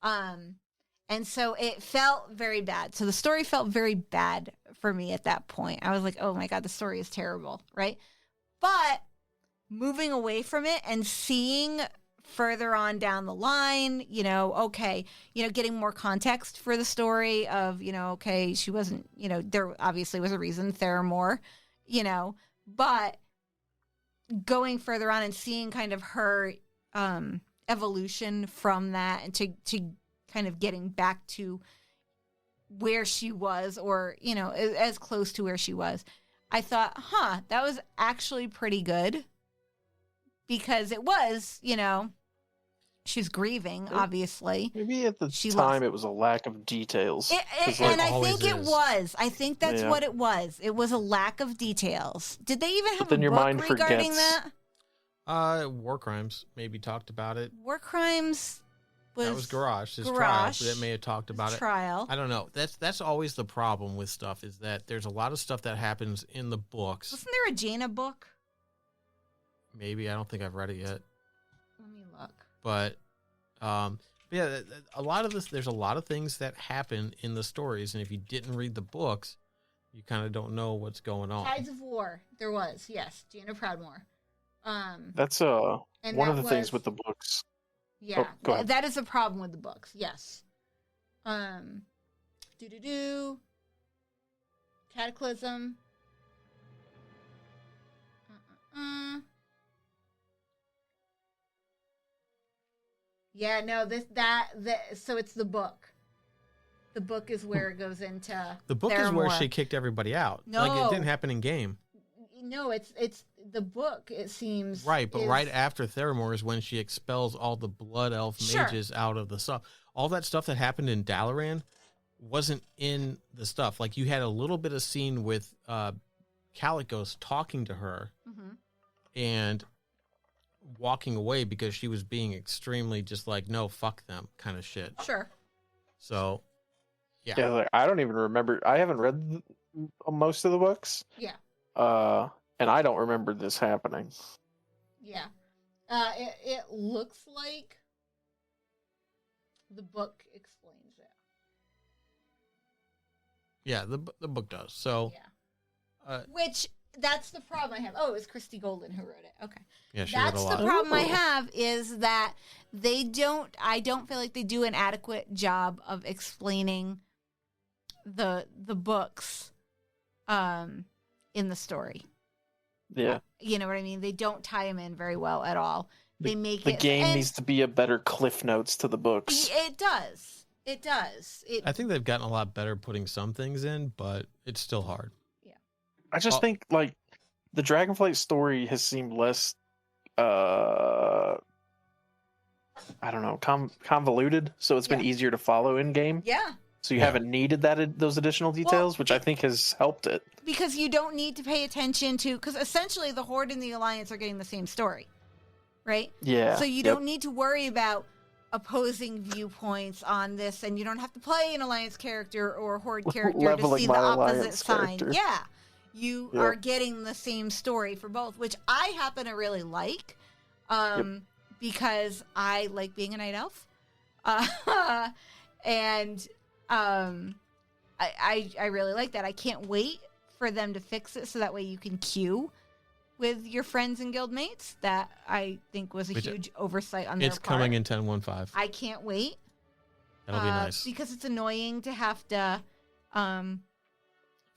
And so it felt very bad. So the story felt very bad for me at that point. I was like, oh my God, the story is terrible, right? But moving away from it and seeing further on down the line, getting more context for the story of, okay, she wasn't, there obviously was a reason, Theramore, but going further on and seeing kind of her evolution from that and to kind of getting back to where she was or, as close to where she was, I thought, that was actually pretty good because it was, she's grieving, obviously. Maybe at the She time lost- it was a lack of details. 'Cause, And like, I always think it is. was. I think that's Yeah. what it was. It was a lack of details. Did they even have then a your book mind regarding forgets. that? War crimes maybe talked about it. War Crimes was, That was Garage. His Garage. trial that may have talked about it. trial. I don't know. That's always the problem with stuff is that there's a lot of stuff that happens in the books. Wasn't there a Jaina book? Maybe I don't think I've read it yet, Let me look. but yeah, a lot of this. There's a lot of things that happen in the stories, and if you didn't read the books, you kind of don't know what's going on. Tides of War. There was, yes, Jaina Proudmoore. That's And one that of the things was- with the books. Yeah, go ahead. that is a problem with the books. Yes. Cataclysm. Yeah, no, so it's the book. The book is where it goes into The book is where Theramore. she kicked everybody out. No. Like, it didn't happen in game. No, it's the book, it seems. Right, but right after Theramore is when she expels all the blood elf Sure. mages out of the stuff. All that stuff that happened in Dalaran wasn't in the stuff. Like, you had a little bit of scene with Calicos talking to her and walking away because she was being extremely just like, no, fuck them kind of shit. Sure. So, Yeah, like, I don't even remember. I haven't read most of the books. Yeah. And I don't remember this happening. Yeah. It looks like the book explains it. yeah, the book does. So, Yeah. Which, that's the problem I have. Oh, it was Christy Golden who wrote it. Okay. yeah, she wrote That's a the lot. problem I have, is that I don't feel like they do an adequate job of explaining the books in the story. Yeah. You know what I mean? They don't tie them in very well at all. They make The it game and needs to be a better cliff notes to the books. It does. It does. I think they've gotten a lot better putting some things in, but it's still hard. I just think like the Dragonflight story has seemed less I don't know, convoluted, so it's been Yeah. easier to follow in game. Yeah. So you Yeah. haven't needed those additional details, which I think has helped it. Because you don't need to pay attention to, because essentially the Horde and the Alliance are getting the same story, right? Yeah. So you don't need to worry about opposing viewpoints on this, and you don't have to play an Alliance character or a Horde character to Leveling see the my opposite Alliance sign. character. Yeah. You Yep. are getting the same story for both, which I happen to really like, because I like being a night elf. And I really like that. I can't wait for them to fix it so that way you can queue with your friends and guildmates. That I think was a Which, huge oversight on their It's part. coming in 10.15. I can't wait. That'll be nice. Because it's annoying to have to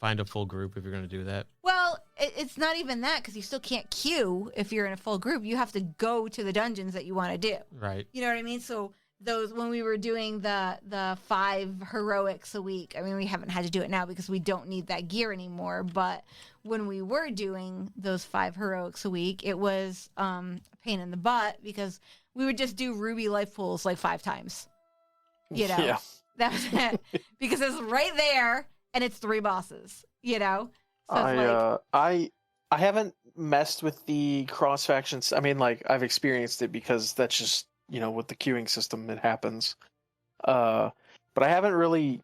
Find a full group if you're going to do that. well, it's not even that, because you still can't queue if you're in a full group. You have to go to the dungeons that you want to do. Right. You know what I mean? So those, when we were doing the 5 heroics a week, I mean, we haven't had to do it now because we don't need that gear anymore. But when we were doing those 5 heroics a week, it was a pain in the butt because we would just do ruby life pools like 5 times. You know, Yeah. that was it, because it's right there and it's 3 bosses. You know, so it's I haven't messed with the cross factions. I mean, like, I've experienced it because that's just, you know, with the queuing system, it happens. But I haven't really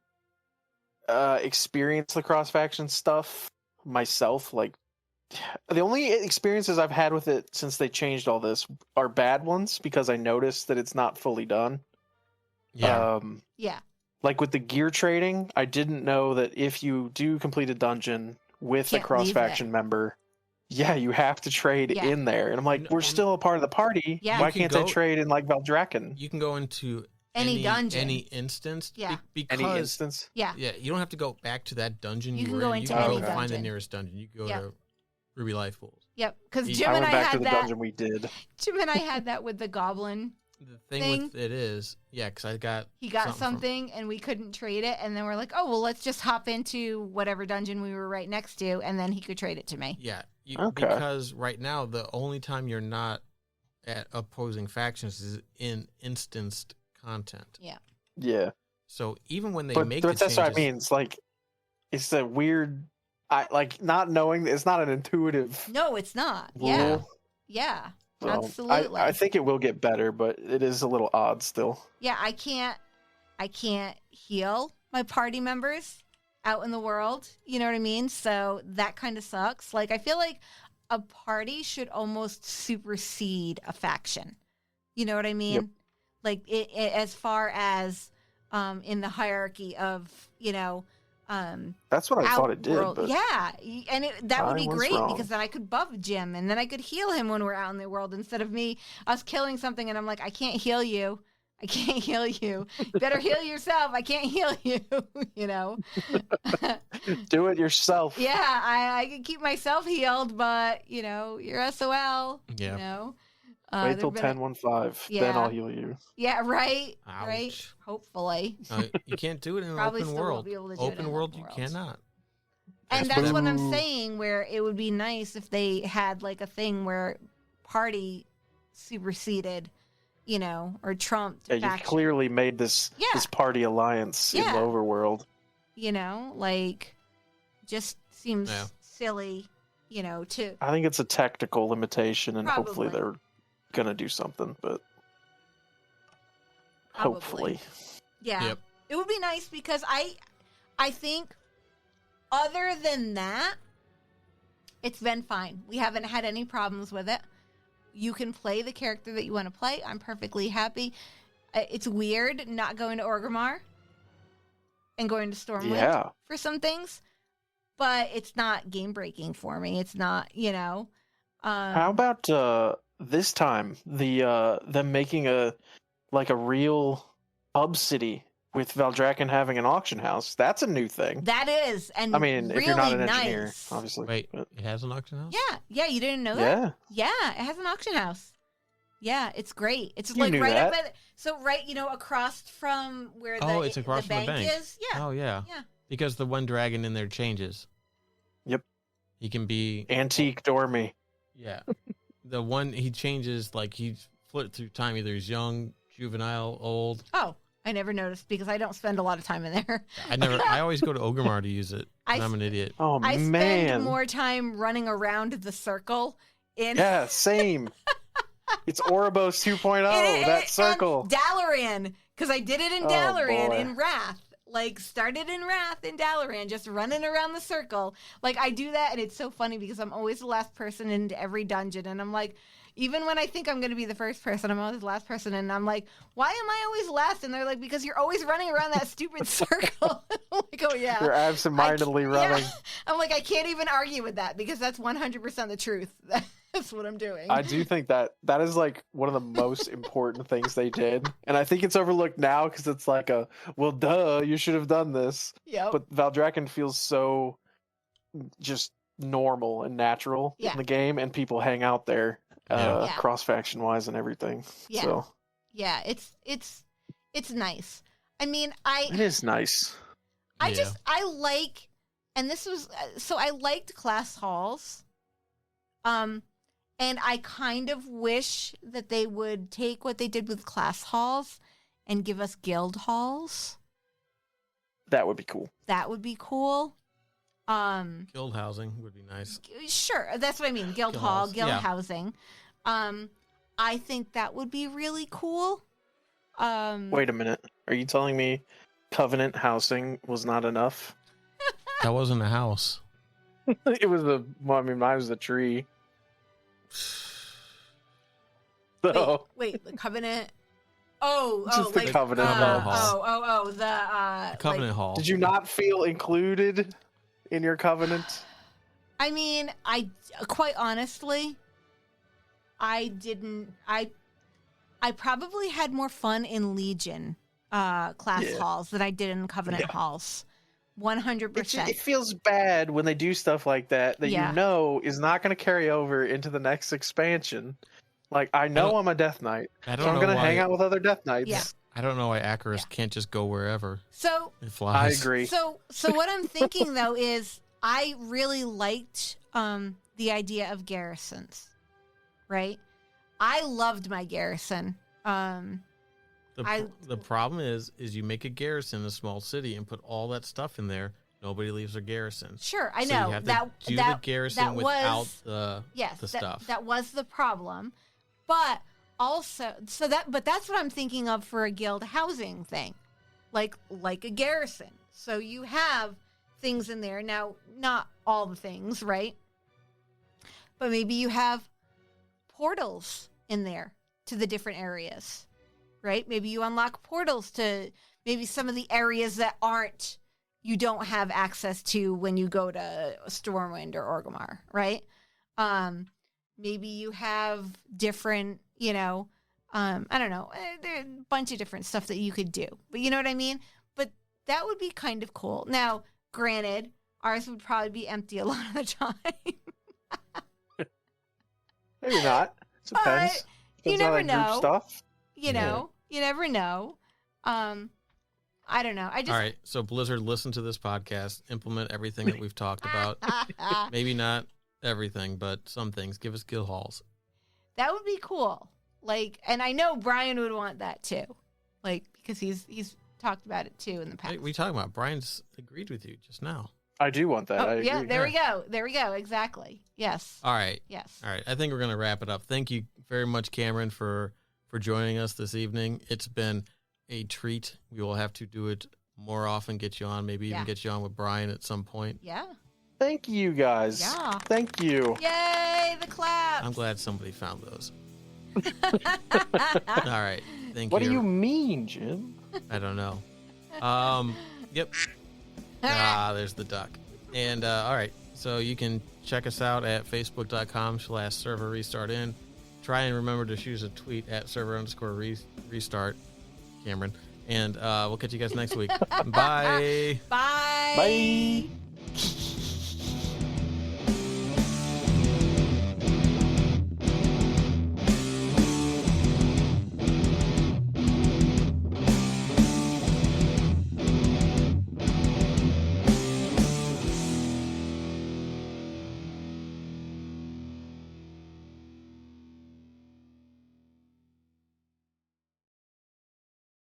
experienced the cross faction stuff myself. Like, the only experiences I've had with it since they changed all this are bad ones because I noticed that it's not fully done. Yeah. yeah, Like with the gear trading, I didn't know that if you do complete a dungeon with a Can't cross leave faction member, yeah, you have to trade Yeah. in there. And I'm like, we're still a part of the party. Yeah. Why You can can't I go- trade in like Valdrakken? You can go into Any dungeon. any instance. Yeah. Because, Any instance? yeah. yeah, you don't have to go back to that dungeon You you can were go in. into You can any go find the dungeon. nearest dungeon. You can go Yeah. to Ruby Life Pools. Yep. Because I Jim I and went I back to had the that. dungeon we did. Jim and I had that with the goblin. The thing Thing. with it is, yeah, because I got He got from- something and we couldn't trade it, and then we're like, oh well, let's just hop into whatever dungeon we were right next to, and then he could trade it to me. Yeah, Okay. because right now the only time you're not at opposing factions is in instanced content. Yeah. So even when they But make that's the what I changes, mean. It's like, it's a weird, I like not knowing, it's not an intuitive No, it's not. rule. Yeah, yeah, So absolutely. I think it will get better, but it is a little odd still. yeah. I can't heal my party members out in the world. You know what I mean? So that kind of sucks. Like, I feel like a party should almost supersede a faction. You know what I mean? Yep. Like, it as far as in the hierarchy of, you know, That's what I thought it did. Outworld. But Yeah, and that would I be was great wrong. because then I could buff Jim and then I could heal him when we're out in the world instead of us killing something and I'm like, I can't heal you I can't heal you. You better heal yourself. I can't heal you, you know? Do it yourself. Yeah, I can keep myself healed, but, you know, you're SOL, you Yeah. know? Wait till there've been 10:15, then Yeah. I'll heal you. Yeah, right, right. Ouch. Hopefully. You can't do it in an Probably open still won't world. be able to do it in Open an world, open you world. cannot. And that's what I'm Boo. saying, where it would be nice if they had like a thing where party superseded, you know, or trumped Yeah, you've faction. clearly made this Yeah. party alliance in Yeah. the overworld. You know, like, just seems Yeah. silly, you know, to I think it's a technical limitation, and hopefully Probably. they're gonna do something. But Probably. hopefully, yeah. Yep. It would be nice because I think other than that, it's been fine. We haven't had any problems with it. You can play the character that you want to play. I'm perfectly happy. It's weird not going to Orgrimmar and going to Stormwind yeah. for some things, but it's not game breaking for me. It's not, you know. How about this time them making a real hub city with Valdrakken having an auction house? That's a new thing. That is, and I mean, really if you're not an nice. engineer, obviously. Wait, but- it has an auction house? Yeah, you didn't know that? yeah. Yeah, it has an auction house. Yeah, it's great. It's You like knew right up that. at you know, across from where Oh, it's across the from the bank bank. is. Yeah. Oh, yeah. Yeah. Because the one dragon in there changes. Yep. He can be... Antique Dormy. Yeah. The one, he changes, like, he's flipped through time. Either he's young, juvenile, old. Oh, I never noticed because I don't spend a lot of time in there. I always go to Orgrimmar to use it. I And I'm an idiot. Oh I man. spend more time running around the circle in Yeah, same. It's Ouroboros 2.0. That circle. and Dalaran, because I did it in Oh, Dalaran boy. in Wrath. Like, started in Wrath in Dalaran, just running around the circle. Like, I do that, and it's so funny because I'm always the last person into every dungeon, and I'm like, even when I think I'm going to be the first person, I'm always the last person, and I'm like, why am I always last? And they're like, because you're always running around that stupid circle. I'm like, oh, yeah. You're absentmindedly Yeah. running. I'm like, I can't even argue with that because that's 100% the truth. That's what I'm doing. I do think that is like one of the most important things they did, and I think it's overlooked now because it's like well, duh, you should have done this. Yep. But Valdrakken feels so just normal and natural Yeah. in the game, and people hang out there, Yeah. Yeah. cross faction wise and everything. Yeah. So Yeah, it's nice. I mean, it is nice. Yeah. I like, and this was so I liked class halls, and I kind of wish that they would take what they did with class halls and give us guild halls. That would be cool. That would be cool. Guild housing would be nice. Sure, that's what I mean. Guild Guild hall, halls, guild yeah. housing. I think that would be really cool. Wait a minute. Are you telling me Covenant housing was not enough? That wasn't a house. It was mine was a tree. So Wait, the covenant. Oh, Just the like, Covenant hall. the Covenant Hall. did you not feel included in your covenant? I mean, I quite honestly, I didn't. I probably had more fun in Legion class Yeah. halls than I did in Covenant halls. 100%. It feels bad when they do stuff like that Yeah. you know is not going to carry over into the next expansion. Like, I know I'm a Death Knight, I so don't I'm know going to why. hang out with other Death Knights. Yeah. I don't know why Acaris can't just go wherever So it I flies. agree. So what I'm thinking though is I really liked the idea of garrisons, right? I loved my garrison. The problem is you make a garrison in a small city and put all that stuff in there. Nobody leaves their garrison. Sure, I So know you have to that do that the garrison that without was, the yes, the that, stuff. that was the problem, but also but that's what I'm thinking of for a guild housing thing, like a garrison. So you have things in there now, not all the things, right? But maybe you have portals in there to the different areas, right? Maybe you unlock portals to maybe some of the areas that you don't have access to when you go to Stormwind or Orgrimmar, right? Maybe you have different, I don't know. There are a bunch of different stuff that you could do, but you know what I mean? But that would be kind of cool. Now, granted, ours would probably be empty a lot of the time. Maybe not. Depends. You Depends on never that group know. Stuff. You know, you never know. I don't know. I just All right. So Blizzard, listen to this podcast, implement everything that we've talked about. Maybe not everything, but some things. Give us guild halls. That would be cool. Like, and I know Brian would want that too. Like, because he's talked about it too in the past. Hey, what are you talking about? Brian's agreed with you just now. I do want that. I yeah, agree. there we go. There we go. Exactly. Yes. All right. Yes. All right. I think we're going to wrap it up. Thank you very much, Cameron, for joining us this evening. It's been a treat. We will have to do it more often, get you on, maybe even get you on with Brian at some point. Yeah. Thank you, guys. Yeah. Thank you. Yay, the claps. I'm glad somebody found those. All right. Thank you. What do you mean, Jim? I don't know. Yep. There's the duck. And all right. So you can check us out at facebook.com/server restart in. Try and remember to choose a tweet at server_restart, Cameron. And we'll catch you guys next week. Bye. Bye. Bye.